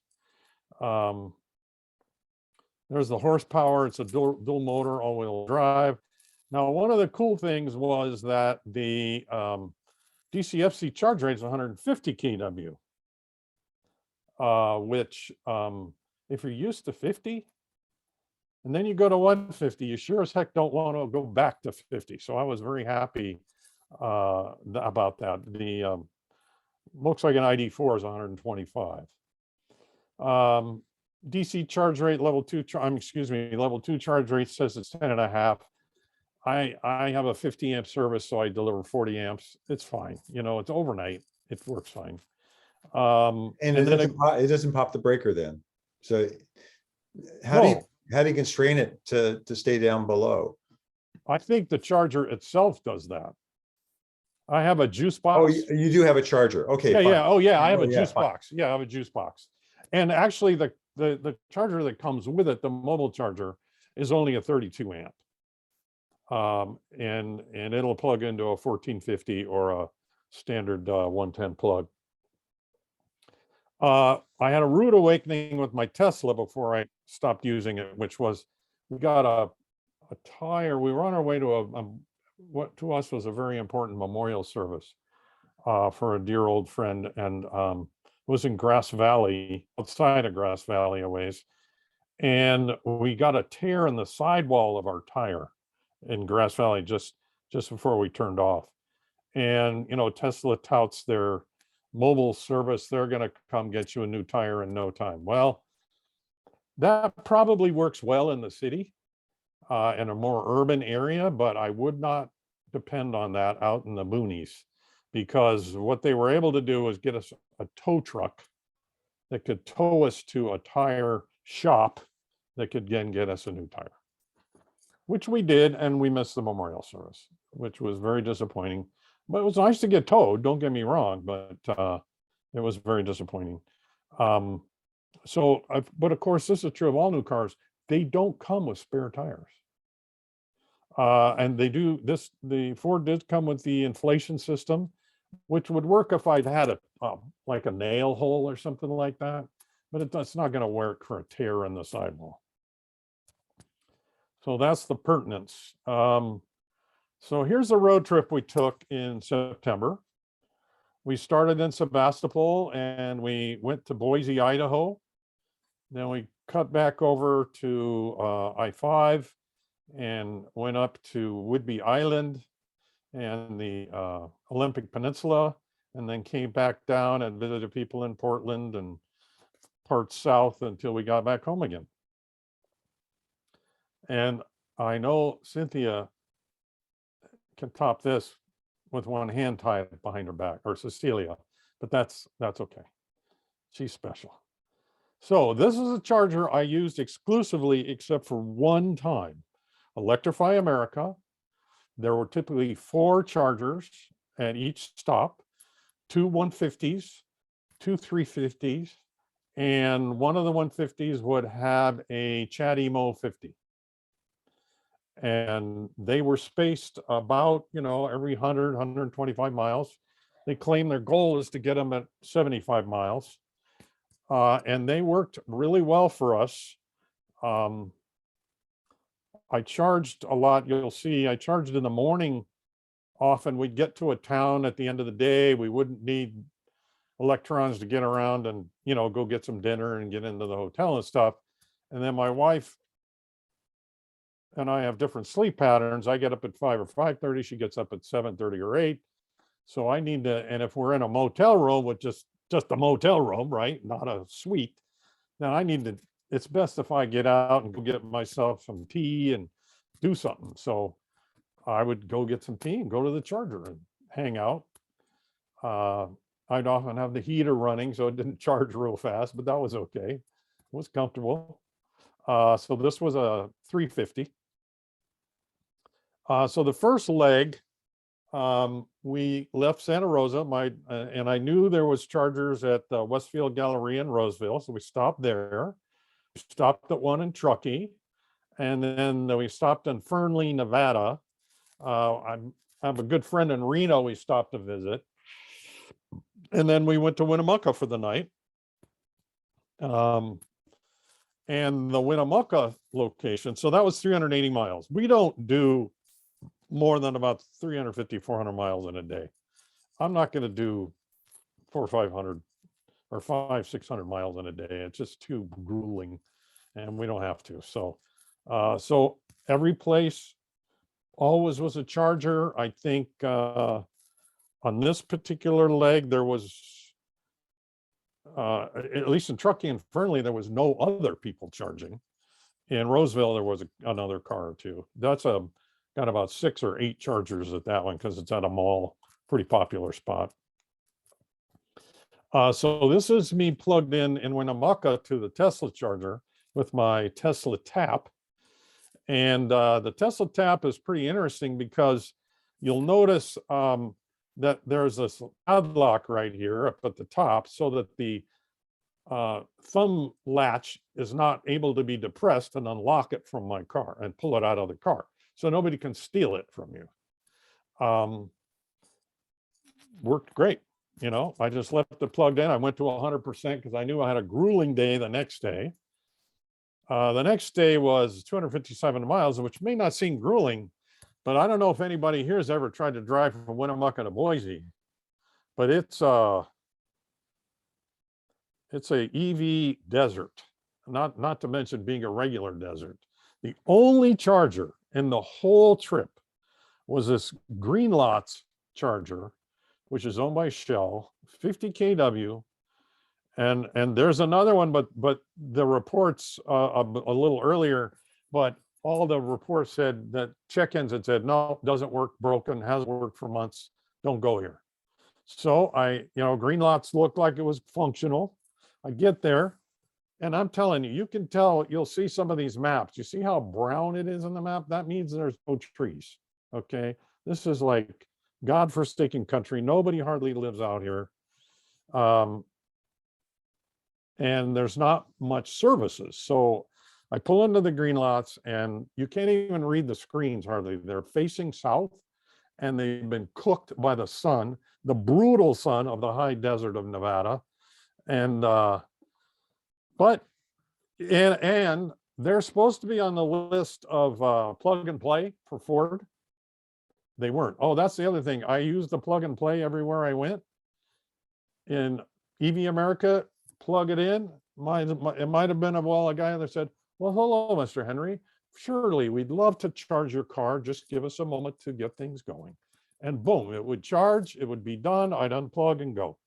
There's the horsepower. It's a dual motor, all-wheel drive. Now, one of the cool things was that the DCFC charge rate is 150 kW, which if you're used to 50, And then you go to 150, you sure as heck don't want to go back to 50. So I was very happy about that. The looks like an ID4 is 125. DC charge rate level 2, excuse me, level 2 charge rate says it's 10.5. I have a 50 amp service, so I deliver 40 amps. It's fine. You know, it's overnight. It works fine. And it doesn't pop the breaker then. So how do you constrain it to stay down below? I think the charger itself does that. I have a juice box. Oh, you do have a charger. Okay. Yeah, fine. yeah. Oh, yeah. I have a Yeah, juice fine. box. Yeah, I have a juice box. And actually, the charger that comes with it, the mobile charger, is only a 32 amp. And it'll plug into a 1450 or a standard 110 plug. I had a rude awakening with my Tesla before I stopped using it, which was we got a tire. We were on our way to what to us was a very important memorial service for a dear old friend, and it was in Grass Valley, outside of Grass Valley a ways. And we got a tear in the sidewall of our tire in Grass Valley just before we turned off. And, you know, Tesla touts their mobile service. They're going to come get you a new tire in no time. Well, that probably works well in the city, in a more urban area, but I would not depend on that out in the boonies, because what they were able to do was get us a tow truck that could tow us to a tire shop that could then get us a new tire, which we did, and we missed the memorial service, which was very disappointing. But it was nice to get towed, don't get me wrong, but it was very disappointing. But of course, this is true of all new cars. They don't come with spare tires. And they do this, the Ford did come with the inflation system, which would work if I'd had like a nail hole or something like that, but it's not going to work for a tear in the sidewall. So that's the pertinence. So here's a road trip we took in September. We started in Sebastopol and we went to Boise, Idaho. Then we cut back over to I-5 and went up to Whidbey Island and the Olympic Peninsula, and then came back down and visited people in Portland and parts south until we got back home again. And I know Cynthia can top this with one hand tied behind her back, or Cecilia, but that's okay. She's special. So this is a charger I used exclusively except for one time. Electrify America. There were typically 4 chargers at each stop, 2 150s, 2 350s, and one of the 150s would have a CHAdeMO 50. And they were spaced about, you know, every 100, 125 miles. They claim their goal is to get them at 75 miles. And they worked really well for us. I charged a lot. You'll see I charged in the morning. Often we'd get to a town at the end of the day. We wouldn't need electrons to get around and, you know, go get some dinner and get into the hotel and stuff. And then my wife and I have different sleep patterns. I get up at 5 or 5:30. She gets up at 7:30 or 8. So I need to, and if we're in a motel room with just a motel room, right? Not a suite, then I need to, it's best if I get out and go get myself some tea and do something. So I would go get some tea and go to the charger and hang out. I'd often have the heater running, so it didn't charge real fast, but that was okay. It was comfortable. So this was a 350. So the first leg, we left Santa Rosa, and I knew there was chargers at Westfield Galleria in Roseville, so we stopped there. We stopped at one in Truckee, and then we stopped in Fernley, Nevada. I have a good friend in Reno we stopped to visit, and then we went to Winnemucca for the night. And the Winnemucca location, so that was 380 miles. We don't do more than about 350, 400 miles in a day. I'm not going to do 400 or 500 or 500, 600 miles in a day. It's just too grueling, and we don't have to. So So every place always was a charger. I think on this particular leg, there was, at least in Truckee and Fernley, there was no other people charging. In Roseville, there was another car or two. That's got about 6 or 8 chargers at that one because it's at a mall, pretty popular spot. So this is me plugged in Winnemucca to the Tesla charger with my Tesla Tap. And the Tesla Tap is pretty interesting because you'll notice that there's this padlock right here up at the top so that the thumb latch is not able to be depressed and unlock it from my car and pull it out of the car. So nobody can steal it from you. Worked great. You know, I just left it plugged in. I went to 100% because I knew I had a grueling day the next day. The next day was 257 miles, which may not seem grueling, but I don't know if anybody here has ever tried to drive from Winnemucca to Boise, but it's a EV desert, not to mention being a regular desert. The only charger in the whole trip was this Greenlots charger, which is owned by Shell, 50 kW. And there's another one, but the reports a little earlier, but all the reports said that check-ins had said, no, doesn't work, broken, hasn't worked for months, don't go here. So Greenlots looked like it was functional. I get there, and I'm telling you, you can tell, you'll see some of these maps. You see how brown it is on the map? That means there's no trees, okay? This is like God-forsaken country. Nobody hardly lives out here. And there's not much services. So I pull into the Greenlots and you can't even read the screens hardly. They're facing south and they've been cooked by the sun, the brutal sun of the high desert of Nevada. And they're supposed to be on the list of plug and play for Ford. They weren't. Oh, that's the other thing. I used the plug and play everywhere I went. In EV America, plug it in. It might have been a guy that said, well, hello, Mr. Henry. Surely we'd love to charge your car. Just give us a moment to get things going. And boom, it would charge. It would be done. I'd unplug and go.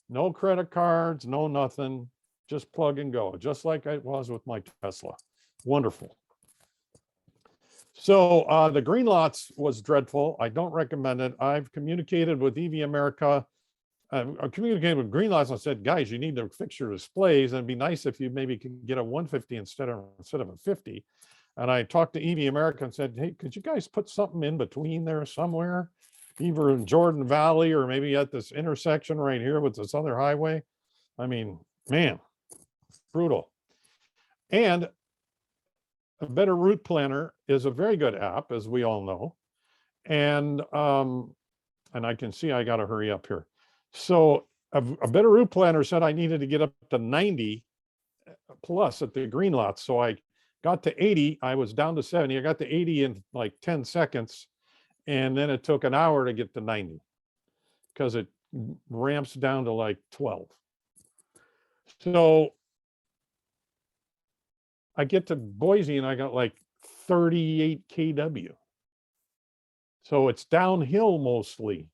No credit cards, no nothing. Just plug and go, just like I was with my Tesla. Wonderful. So the Greenlots was dreadful. I don't recommend it. I've communicated with EV America. I communicated with Greenlots and said, guys, you need to fix your displays. And it'd be nice if you maybe could get a 150 instead of a 50. And I talked to EV America and said, hey, could you guys put something in between there somewhere? Either in Jordan Valley or maybe at this intersection right here with this other highway. I mean, man, brutal. And a Better Route Planner is a very good app, as we all know. And I can see I got to hurry up here. So a Better Route Planner said I needed to get up to 90 plus at the Greenlots. So I got to 80. I was down to 70. I got to 80 in like 10 seconds. And then it took an hour to get to 90 because it ramps down to like 12. So I get to Boise and I got like 38 kW. So it's downhill mostly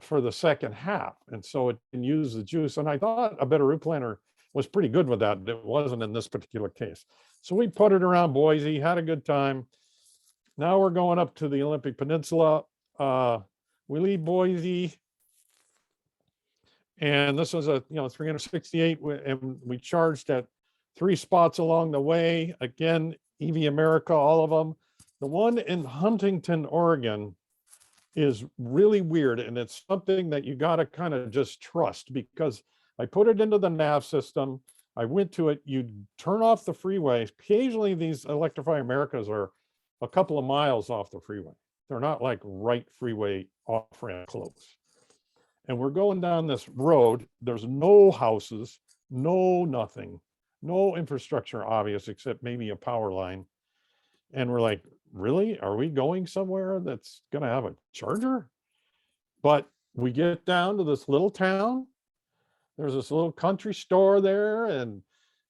for the second half. And so it can use the juice. And I thought a Better Route Planner was pretty good with that. It wasn't in this particular case. So we put it around Boise, had a good time. Now we're going up to the Olympic Peninsula. We leave Boise. And this was a 368, and we charged at 3 spots along the way. Again, EV America, all of them. The one in Huntington, Oregon is really weird. And it's something that you got to kind of just trust because I put it into the nav system. I went to it. You turn off the freeway. Occasionally these Electrify Americas are a couple of miles off the freeway. They're not like right freeway off ramp close. And we're going down this road. There's no houses, no nothing. No infrastructure obvious except maybe a power line. And we're like, really? Are we going somewhere that's going to have a charger? But we get down to this little town. There's this little country store there and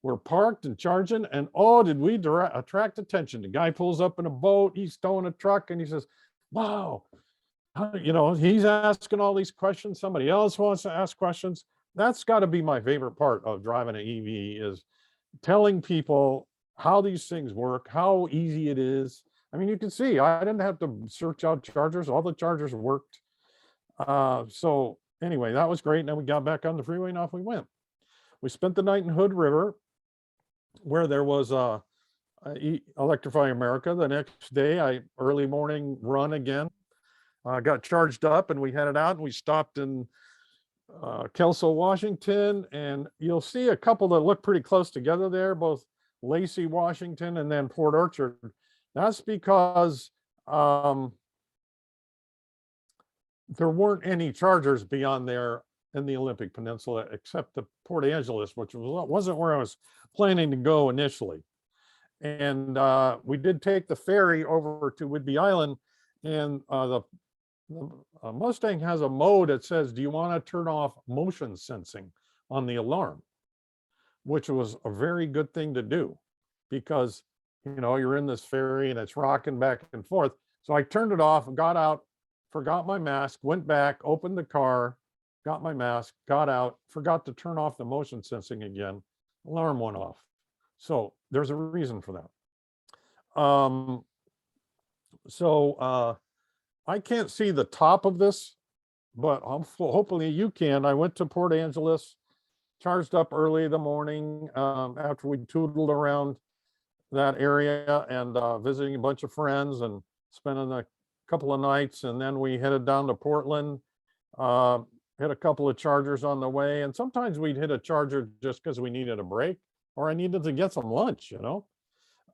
We're parked and charging, and oh, did we attract attention? The guy pulls up in a boat, he's towing a truck, and he says, wow, you know, he's asking all these questions. Somebody else wants to ask questions. That's got to be my favorite part of driving an EV, is telling people how these things work, how easy it is. I mean, you can see I didn't have to search out chargers. All the chargers worked. So anyway, that was great. And then we got back on the freeway and off we went. We spent the night in Hood River, where there was Electrify America. The next day, early morning run again. Got charged up and we headed out, and we stopped in Kelso, Washington, and you'll see a couple that look pretty close together there, both Lacey, Washington, and then Port Orchard. That's because there weren't any chargers beyond there in the Olympic Peninsula, except the Port Angeles, which wasn't where I was planning to go initially. And we did take the ferry over to Whidbey Island, and the Mustang has a mode that says, do you want to turn off motion sensing on the alarm? Which was a very good thing to do, because, you know, you're in this ferry and it's rocking back and forth. So I turned it off, got out, forgot my mask, went back, opened the car, got my mask, got out, forgot to turn off the motion sensing again. Alarm went off. So there's a reason for that. I can't see the top of this, but hopefully you can. I went to Port Angeles, charged up early in the morning after we tootled around that area and visiting a bunch of friends and spending a couple of nights. And then we headed down to Portland, hit a couple of chargers on the way. And sometimes we'd hit a charger just because we needed a break or I needed to get some lunch, you know.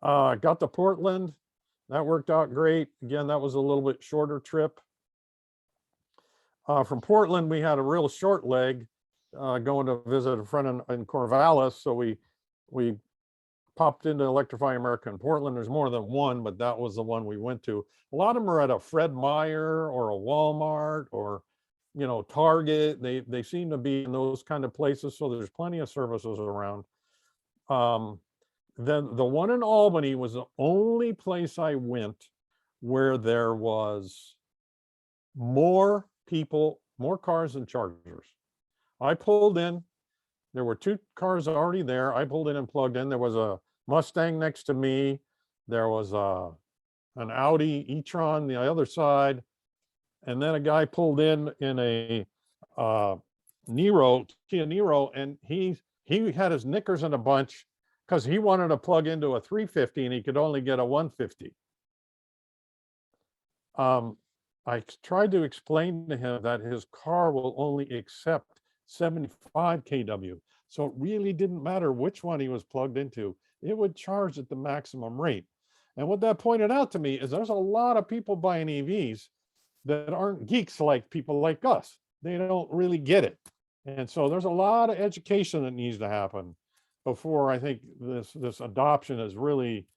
Got to Portland. That worked out great. Again, that was a little bit shorter trip. From Portland, we had a real short leg going to visit a friend in Corvallis. So we popped into Electrify America in Portland. There's more than one, but that was the one we went to. A lot of them are at a Fred Meyer or a Walmart or, you know, Target. They seem to be in those kind of places. So there's plenty of services around. Then the one in Albany was the only place I went where there was more people, more cars and chargers. I pulled in, there were two cars already there. I pulled in and plugged in. There was a Mustang next to me. There was an Audi e-tron the other side. And then a guy pulled in a Kia Niro, and he had his knickers in a bunch because he wanted to plug into a 350 and he could only get a 150. I tried to explain to him that his car will only accept 75 kW. So it really didn't matter which one he was plugged into. It would charge at the maximum rate. And what that pointed out to me is there's a lot of people buying EVs that aren't geeks like people like us. They don't really get it. And so there's a lot of education that needs to happen before I think this adoption is really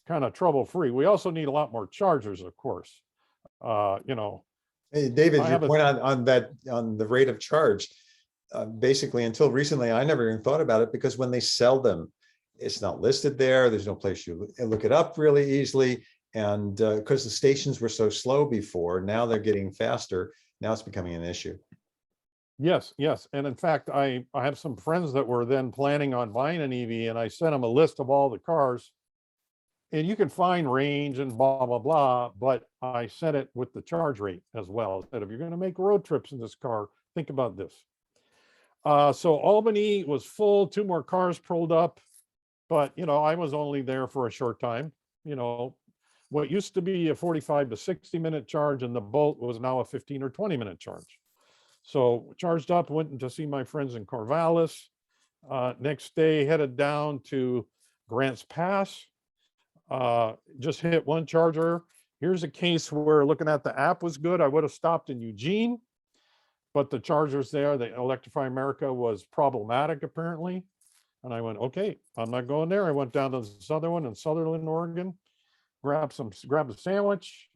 kind of trouble-free. We also need a lot more chargers, of course. You know, hey, David, your point on the rate of charge, basically until recently, I never even thought about it, because when they sell them, it's not listed there. There's no place you look it up really easily. And because the stations were so slow before, now they're getting faster. Now it's becoming an issue. Yes, yes. And in fact, I have some friends that were then planning on buying an EV, and I sent them a list of all the cars. And you can find range and blah, blah, blah, but I sent it with the charge rate as well. I said, if you're going to make road trips in this car, think about this. So Albany was full, 2 more cars pulled up, but, you know, I was only there for a short time. You know, what used to be a 45 to 60 minute charge in the Bolt was now a 15 or 20 minute charge. So charged up, went to see my friends in Corvallis. Next day, headed down to Grants Pass. Just hit one charger. Here's a case where looking at the app was good. I would have stopped in Eugene, but the chargers there, the Electrify America was problematic apparently. And I went, okay, I'm not going there. I went down to this other one in Sutherland, Oregon, grabbed a sandwich.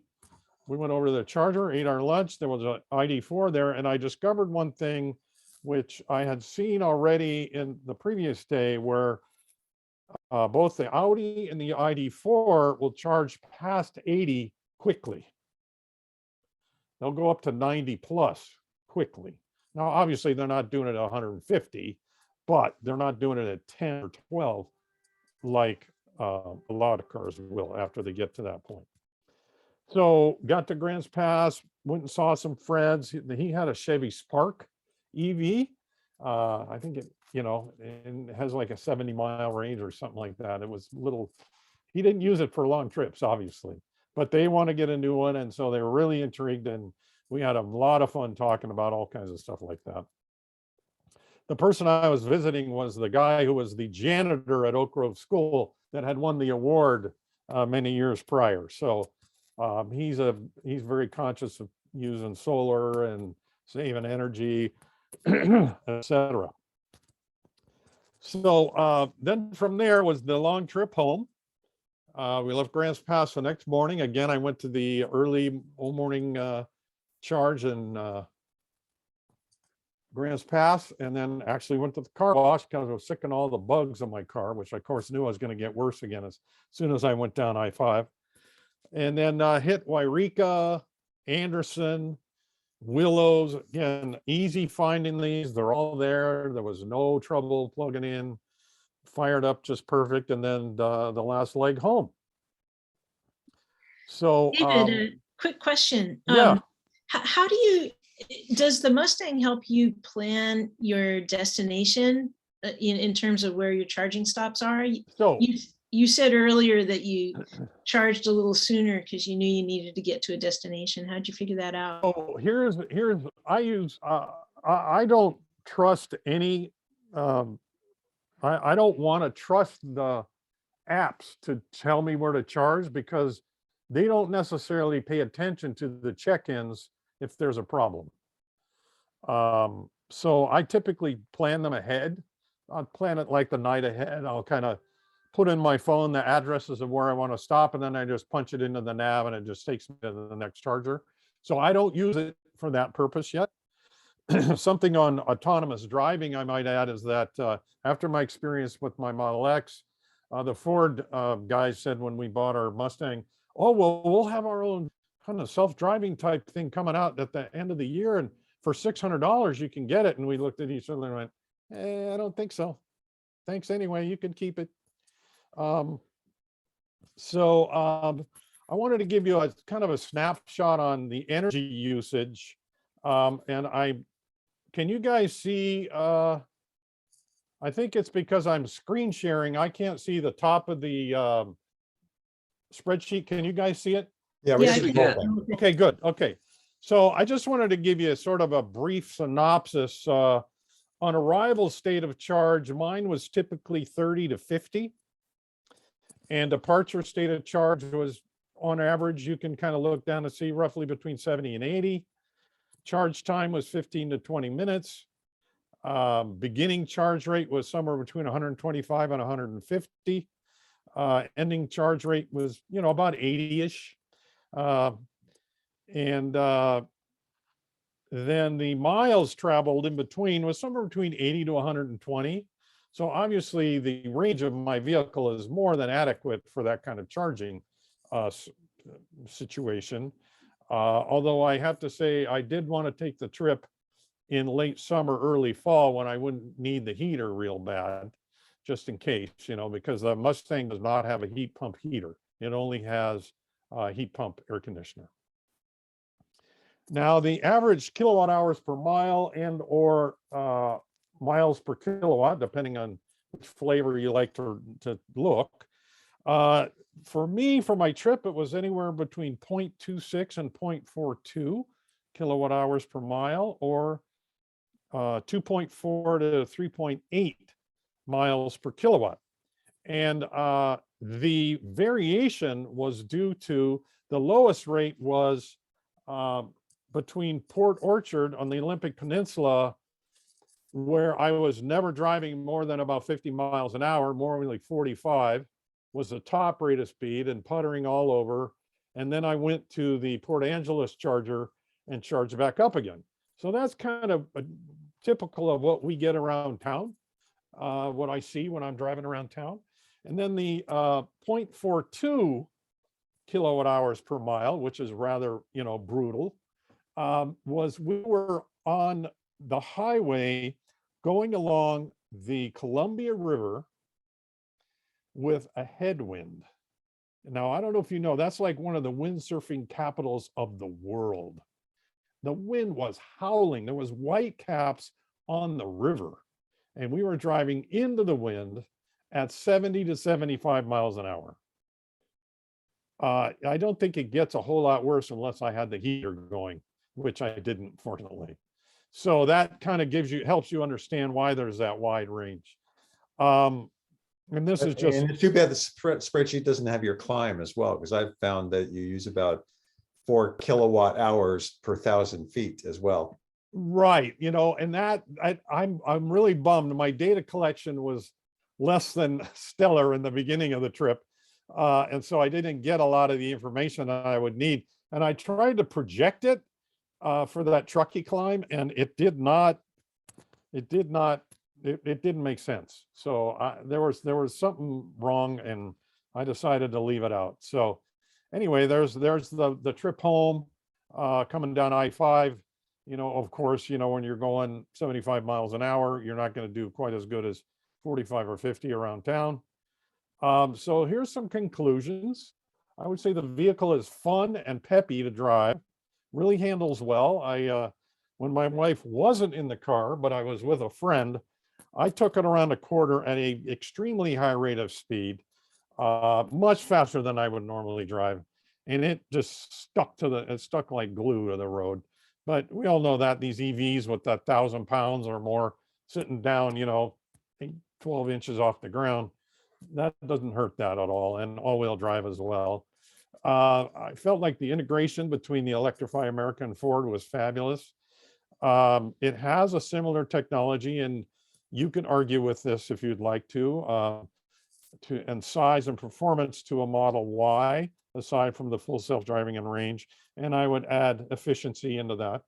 We went over to the charger, ate our lunch. There was an ID4 there, and I discovered one thing which I had seen already in the previous day, where both the Audi and the ID4 will charge past 80 quickly. They'll go up to 90 plus quickly. Now, obviously, they're not doing it at 150, but they're not doing it at 10 or 12 like a lot of cars will after they get to that point. So got to Grants Pass, went and saw some friends. He had a Chevy Spark EV. I think it, and it has like a 70-mile range or something like that. It was little, he didn't use it for long trips, obviously, but they want to get a new one. And so they were really intrigued, and we had a lot of fun talking about all kinds of stuff like that. The person I was visiting was the guy who was the janitor at Oak Grove School that had won the award many years prior. So he's very conscious of using solar and saving energy, etc. So then from there was the long trip home. We left Grants Pass the next morning. Again, I went to the early morning charge in Grants Pass, and then actually went to the car wash because I was sick of all the bugs on my car, which I, of course, knew I was going to get worse again as soon as I went down I-5. And then hit Wairika, Anderson, Willows. Again, easy finding these. They're all there. There was no trouble plugging in. Fired up just perfect. And then the last leg home. So David, a quick question. Yeah. How does the Mustang help you plan your destination in terms of where your charging stops are? So you said earlier that you charged a little sooner because you knew you needed to get to a destination. How'd you figure that out? Oh, here's I don't trust any I don't want to trust the apps to tell me where to charge, because they don't necessarily pay attention to the check-ins if there's a problem. So I typically plan them ahead. I'll plan it like the night ahead. I'll kind of put in my phone the addresses of where I want to stop, and then I just punch it into the nav and it just takes me to the next charger. So I don't use it for that purpose yet. Something on autonomous driving I might add is that after my experience with my Model X, the Ford guys said when we bought our Mustang, oh, well, we'll have our own kind of self-driving type thing coming out at the end of the year, and for $600 you can get it. And we looked at each other and went, I don't think so. Thanks anyway, you can keep it. I wanted to give you a kind of a snapshot on the energy usage. Can you guys see, I think it's because I'm screen sharing, I can't see the top of the spreadsheet. Can you guys see it? Yeah, we see the whole thing. Okay, good. Okay. So I just wanted to give you a sort of a brief synopsis. On arrival state of charge, mine was typically 30 to 50. And departure state of charge was, on average, you can kind of look down to see roughly between 70 and 80. Charge time was 15 to 20 minutes. Beginning charge rate was somewhere between 125 and 150. Ending charge rate was, about 80-ish. Then the miles traveled in between was somewhere between 80 to 120. So obviously the range of my vehicle is more than adequate for that kind of charging situation. Although I have to say, I did want to take the trip in late summer, early fall, when I wouldn't need the heater real bad, just in case, because the Mustang does not have a heat pump heater. It only has a heat pump air conditioner. Now, the average kilowatt hours per mile and or miles per kilowatt, depending on which flavor you like to look. For me, for my trip, it was anywhere between 0.26 and 0.42 kilowatt hours per mile, or 2.4 to 3.8 miles per kilowatt. And the variation was due to the lowest rate was between Port Orchard on the Olympic Peninsula, where I was never driving more than about 50 miles an hour, more like 45 was the top rate of speed, and puttering all over. And then I went to the Port Angeles charger and charged back up again. So that's kind of typical of what we get around town, what I see when I'm driving around town. And then the 0.42 kilowatt hours per mile, which is rather, brutal, was we were on the highway going along the Columbia River with a headwind. Now, I don't know if you know, that's like one of the windsurfing capitals of the world. The wind was howling. There was white caps on the river, and we were driving into the wind at 70 to 75 miles an hour. I don't think it gets a whole lot worse unless I had the heater going, which I didn't, fortunately. So that kind of helps you understand why there's that wide range. And this is just, and it's too bad the spreadsheet doesn't have your climb as well, because I've found that you use about 4 kilowatt hours per 1,000 feet as well. right, and that I'm really bummed. My data collection was less than stellar in the beginning of the trip. And so I didn't get a lot of the information that I would need. And I tried to project it for that Truckee climb, and it didn't make sense. So there was something wrong, and I decided to leave it out. So anyway, there's the trip home, coming down I-5. Of course, when you're going 75 miles an hour, you're not going to do quite as good as 45 or 50 around town. So here's some conclusions. I would say the vehicle is fun and peppy to drive, really handles well. When my wife wasn't in the car, but I was with a friend, I took it around a quarter at an extremely high rate of speed, much faster than I would normally drive. And it just stuck like glue to the road. But we all know that these EVs with 1,000 pounds or more sitting down, 12 inches off the ground, that doesn't hurt that at all, and all-wheel drive as well. I felt like the integration between the Electrify America and Ford was fabulous. It has a similar technology, and you can argue with this if you'd like to and size and performance to a Model Y, aside from the full self-driving and range. And I would add efficiency into that,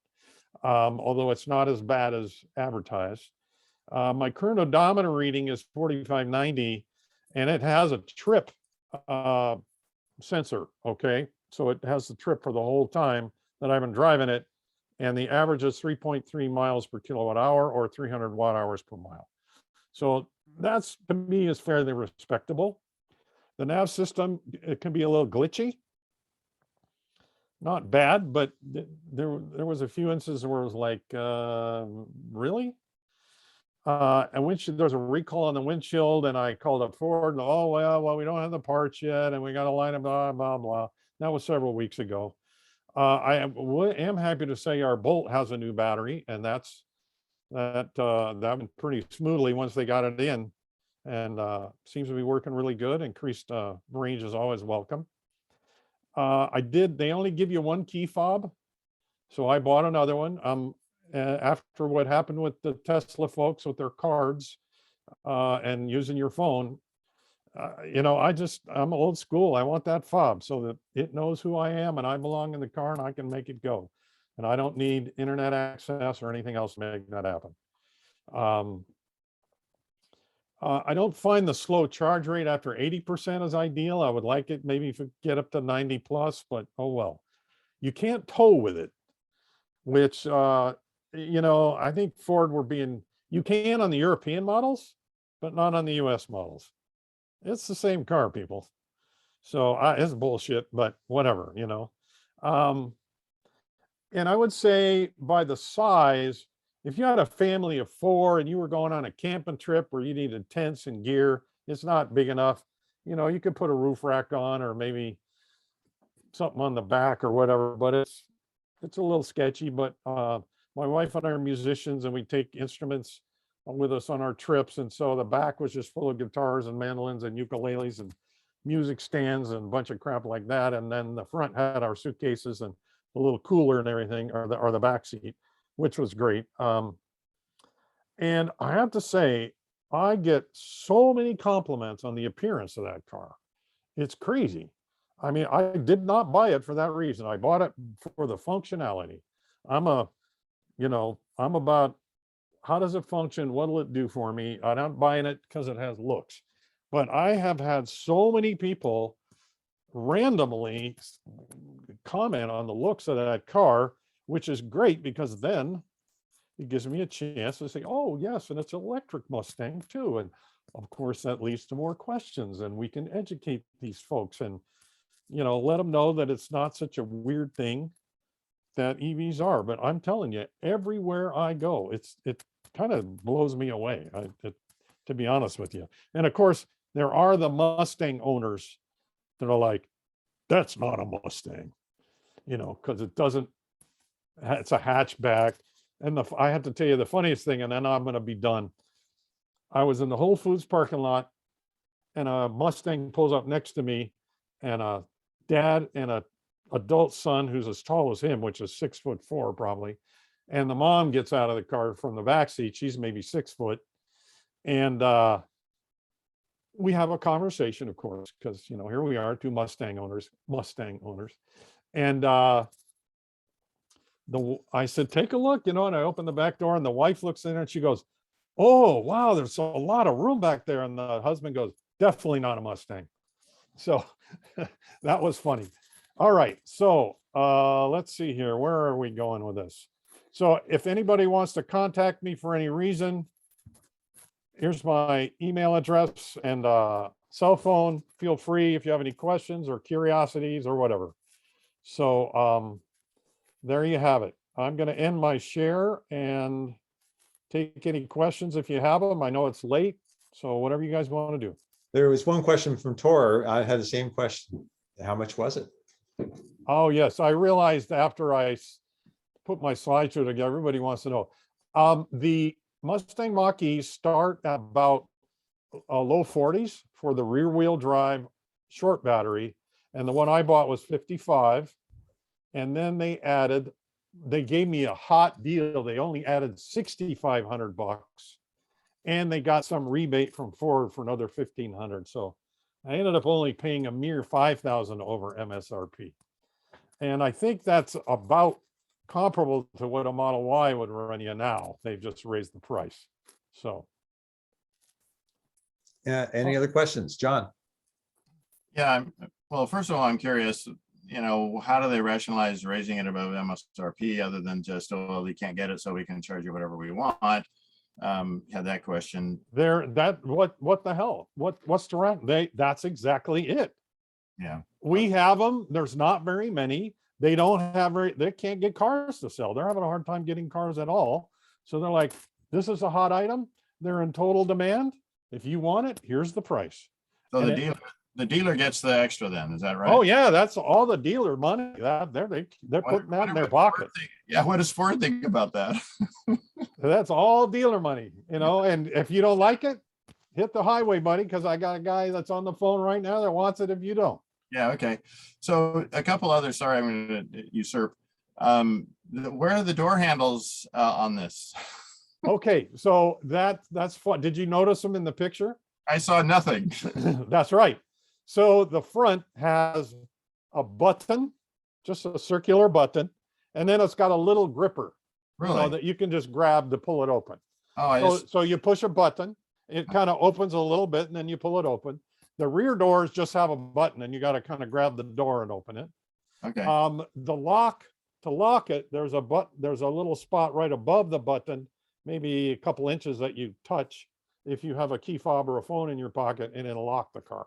although it's not as bad as advertised. My current odometer reading is 4590, and it has a trip sensor, okay? So it has the trip for the whole time that I've been driving it, and the average is 3.3 miles per kilowatt hour, or 300 watt hours per mile. So that's, to me, is fairly respectable. The nav system, it can be a little glitchy. Not bad, but there was a few instances where it was like, really? And there's a recall on the windshield, and I called up Ford, and well, we don't have the parts yet, and we got to line up, blah, blah, blah. That was several weeks ago. I am happy to say our Bolt has a new battery, and that went pretty smoothly once they got it in, and seems to be working really good. Increased range is always welcome. They only give you one key fob, so I bought another one. After what happened with the Tesla folks with their cards and using your phone, I'm old school. I want that fob so that it knows who I am and I belong in the car, and I can make it go. And I don't need internet access or anything else to make that happen. I don't find the slow charge rate after 80% is ideal. I would like it maybe if it get up to 90 plus, but oh well. You can't tow with it, which I think Ford you can on the European models, but not on the US models. It's the same car, people. So it's bullshit, but whatever, and I would say by the size, if you had a family of 4 and you were going on a camping trip where you needed tents and gear, it's not big enough. You could put a roof rack on, or maybe something on the back or whatever, but it's a little sketchy. But my wife and I are musicians, and we take instruments with us on our trips. And so the back was just full of guitars and mandolins and ukuleles and music stands and a bunch of crap like that. And then the front had our suitcases and a little cooler and everything, or the back seat, which was great. And I have to say, I get so many compliments on the appearance of that car. It's crazy. I mean, I did not buy it for that reason. I bought it for the functionality. I'm about, how does it function? What'll it do for me? I'm not buying it because it has looks. but I have had so many people randomly comment on the looks of that car, which is great because then it gives me a chance to say, oh, yes, and it's an electric Mustang too. And of course, that leads to more questions and we can educate these folks and, you know, let them know that it's not such a weird thing that EVs are. But I'm telling you, everywhere I go, it kind of blows me away, to be honest with you. And of course, there are the Mustang owners that are like, that's not a Mustang, you know, because it doesn't, it's a hatchback. And I have to tell you the funniest thing, and then I'm going to be done. I was in the Whole Foods parking lot and a Mustang pulls up next to me and a dad and a adult son who's as tall as him, which is 6'4" probably. And the mom gets out of the car from the back seat. She's maybe 6 foot. And we have a conversation, of course, because, you know, here we are, two Mustang owners. And I said, take a look, you know, and I opened the back door and the wife looks in and she goes, oh, wow, there's a lot of room back there. And the husband goes, definitely not a Mustang. So that was funny. All right. So let's see here. Where are we going with this? So if anybody wants to contact me for any reason, here's my email address and cell phone. Feel free if you have any questions or curiosities or whatever. So there you have it. I'm going to end my share and take any questions if you have them. I know it's late, so whatever you guys want to do. There was one question from Tor. I had the same question. How much was it? Oh, yes. I realized after I put my slideshow together, everybody wants to know. The Mustang Mach-E start at about low 40s for the rear wheel drive short battery. And the one I bought was 55. And then they gave me a hot deal. They only added $6,500 and they got some rebate from Ford for another $1,500. So I ended up only paying a mere $5,000 over MSRP. And I think that's about comparable to what a Model Y would run you now. They've just raised the price. So. Yeah. Any other questions, John? Yeah. Well, first of all, I'm curious, you know, how do they rationalize raising it above MSRP other than just, oh, well, we can't get it, so we can charge you whatever we want? Had that question. What the hell? What's the right? That's exactly it. Yeah. We have them. There's not very many. They don't have they can't get cars to sell. They're having a hard time getting cars at all. So they're like, this is a hot item. They're in total demand. If you want it, here's the price. So the dealer gets the extra then, is that right? Oh yeah, that's all the dealer money. They're putting that in their pocket. Yeah, what does Ford think about that? That's all dealer money, you know, and if you don't like it, hit the highway, buddy, because I got a guy that's on the phone right now that wants it if you don't. Yeah, okay. So a couple others, sorry, I'm going to usurp. Where are the door handles on this? Okay, so that's fun. Did you notice them in the picture? I saw nothing. That's right. So the front has a button, just a circular button, and then it's got a little gripper, really, you know, that you can just grab to pull it open. Oh, so you push a button, it kind of opens a little bit, and then you pull it open. The rear doors just have a button, and you got to kind of grab the door and open it. Okay. The lock, to lock it, there's a little spot right above the button, maybe a couple inches that you touch if you have a key fob or a phone in your pocket, and it'll lock the car.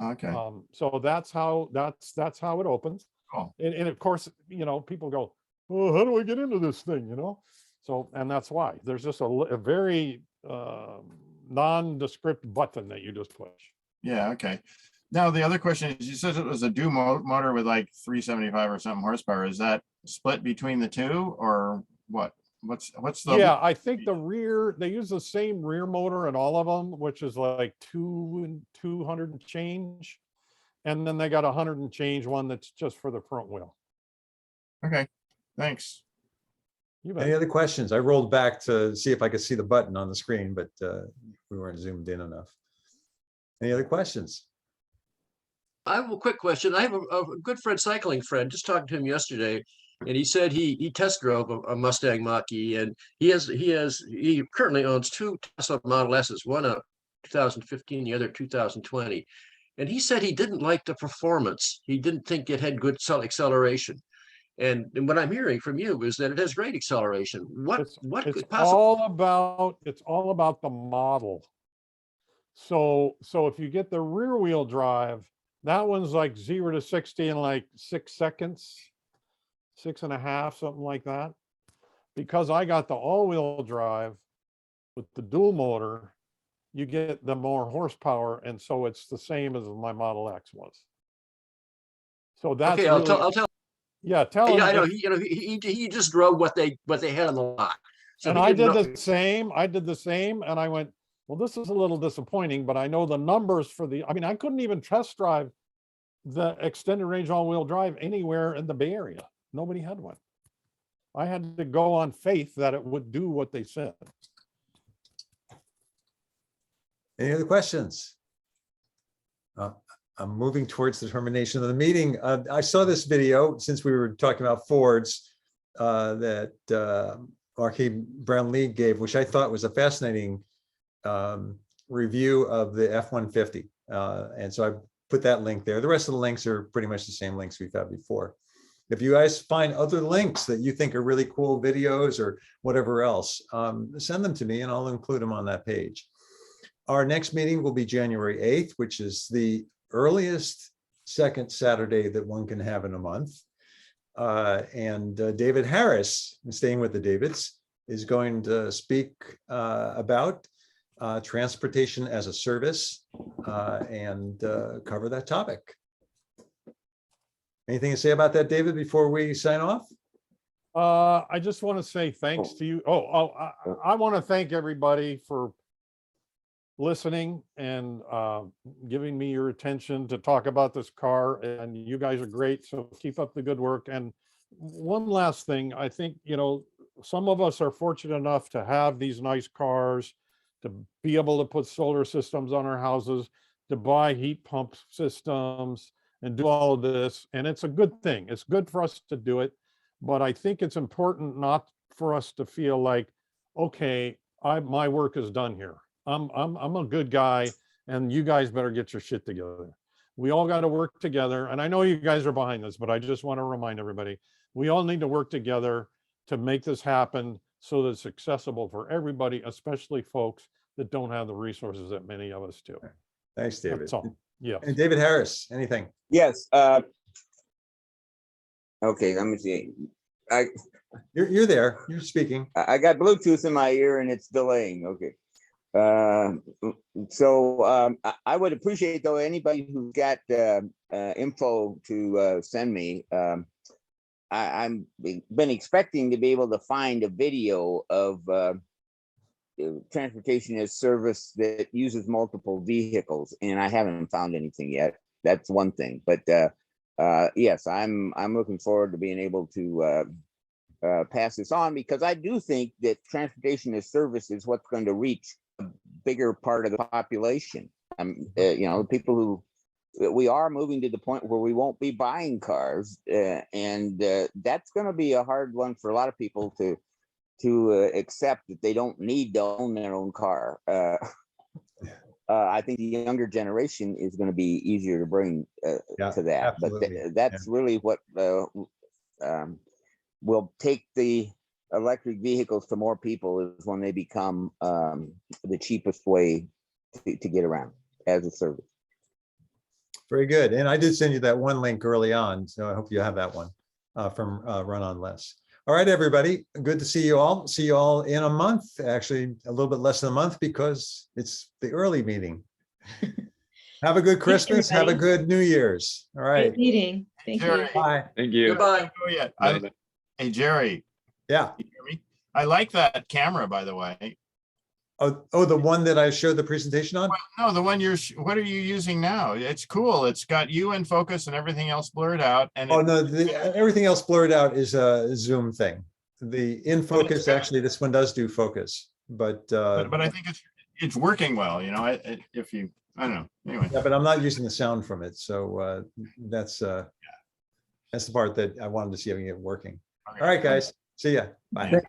Okay. So that's how it opens. Oh. And of course, you know, people go, oh, how do I get into this thing? You know, so, and that's why there's just a very nondescript button that you just push. Yeah. Okay. Now the other question is, you said it was a dual motor with like 375 or something horsepower. Is that split between the two, or what? What's the? Yeah, I think the rear, they use the same rear motor in all of them, which is like 200 and change, and then they got 100 and change one that's just for the front wheel. Okay, thanks. Any other questions? I rolled back to see if I could see the button on the screen, but we weren't zoomed in enough. Any other questions? I have a quick question. I have a good friend, cycling friend, just talking to him yesterday, and he said he test drove a Mustang Mach-E, and he currently owns two Tesla Model S's, one a 2015, the other 2020. And he said he didn't like the performance. He didn't think it had good acceleration. And what I'm hearing from you is that it has great acceleration. What It's could possibly? it's all about the model. So if you get the rear wheel drive, that one's like 0 to 60 in like 6 seconds, 6.5, something like that. Because I got the all-wheel drive with the dual motor, you get the more horsepower, and so it's the same as my Model X was. So that's Okay, really, I'll tell. yeah, tell him. I know he just drove what they had on the lot. So And he I didn't did know- the same. I did the same, and I went, well, this is a little disappointing, but I know the numbers for the. I mean, I couldn't even test drive the extended range all-wheel drive anywhere in the Bay Area. Nobody had one. I had to go on faith that it would do what they said. Any other questions? I'm moving towards the termination of the meeting. I saw this video since we were talking about Fords that R.K. Brownlee gave, which I thought was a fascinating review of the F-150. And so I put that link there. The rest of the links are pretty much the same links we've had before. If you guys find other links that you think are really cool videos or whatever else, send them to me and I'll include them on that page. Our next meeting will be January 8th, which is the earliest second Saturday that one can have in a month. David Harris, staying with the Davids, is going to speak about transportation as a service and cover that topic. Anything to say about that, David, before we sign off? I just want to say thanks to you. I want to thank everybody for listening and giving me your attention to talk about this car. And you guys are great. So keep up the good work. And one last thing, I think, some of us are fortunate enough to have these nice cars, to be able to put solar systems on our houses, to buy heat pump systems and do all of this. And it's a good thing. It's good for us to do it. But I think it's important not for us to feel like, okay, my work is done here. I'm a good guy and you guys better get your shit together. We all got to work together. And I know you guys are behind this, but I just want to remind everybody, we all need to work together to make this happen so that it's accessible for everybody, especially folks that don't have the resources that many of us do. Thanks, David. That's all. Yeah. And David Harris, anything? Yes. Okay, let me see. You're there. You're speaking. I got Bluetooth in my ear and it's delaying. Okay. I would appreciate, though, anybody who's got info to send me. I've been expecting to be able to find a video of transportation as service that uses multiple vehicles, and I haven't found anything yet. That's one thing. But yes, I'm looking forward to being able to pass this on, because I do think that transportation as service is what's going to reach a bigger part of the population. People who we are moving to the point where we won't be buying cars, and that's going to be a hard one for a lot of people to accept, that they don't need to own their own car. I think the younger generation is going to be easier to bring to that. Absolutely. But that's really what will take the electric vehicles to more people, is when they become the cheapest way to get around as a service. Very good. And I did send you that one link early on, so I hope you have that one from Run On Less. All right, everybody. Good to see you all. See you all in a month, actually a little bit less than a month, because it's the early meeting. Have a good Christmas. Have a good New Year's. All right. Great meeting. Thank you. Bye. Thank you. Goodbye. Hey, Jerry. Yeah. You hear me? I like that camera, by the way. Oh, the one that I showed the presentation on? No, the one what are you using now? It's cool. It's got you in focus and everything else blurred out. And everything else blurred out is a Zoom thing. The in focus, actually, this one does do focus, but I think it's working well. I don't know. Anyway. Yeah, but I'm not using the sound from it, so that's the part that I wanted to see if I can get working. All right, guys. See ya. Bye.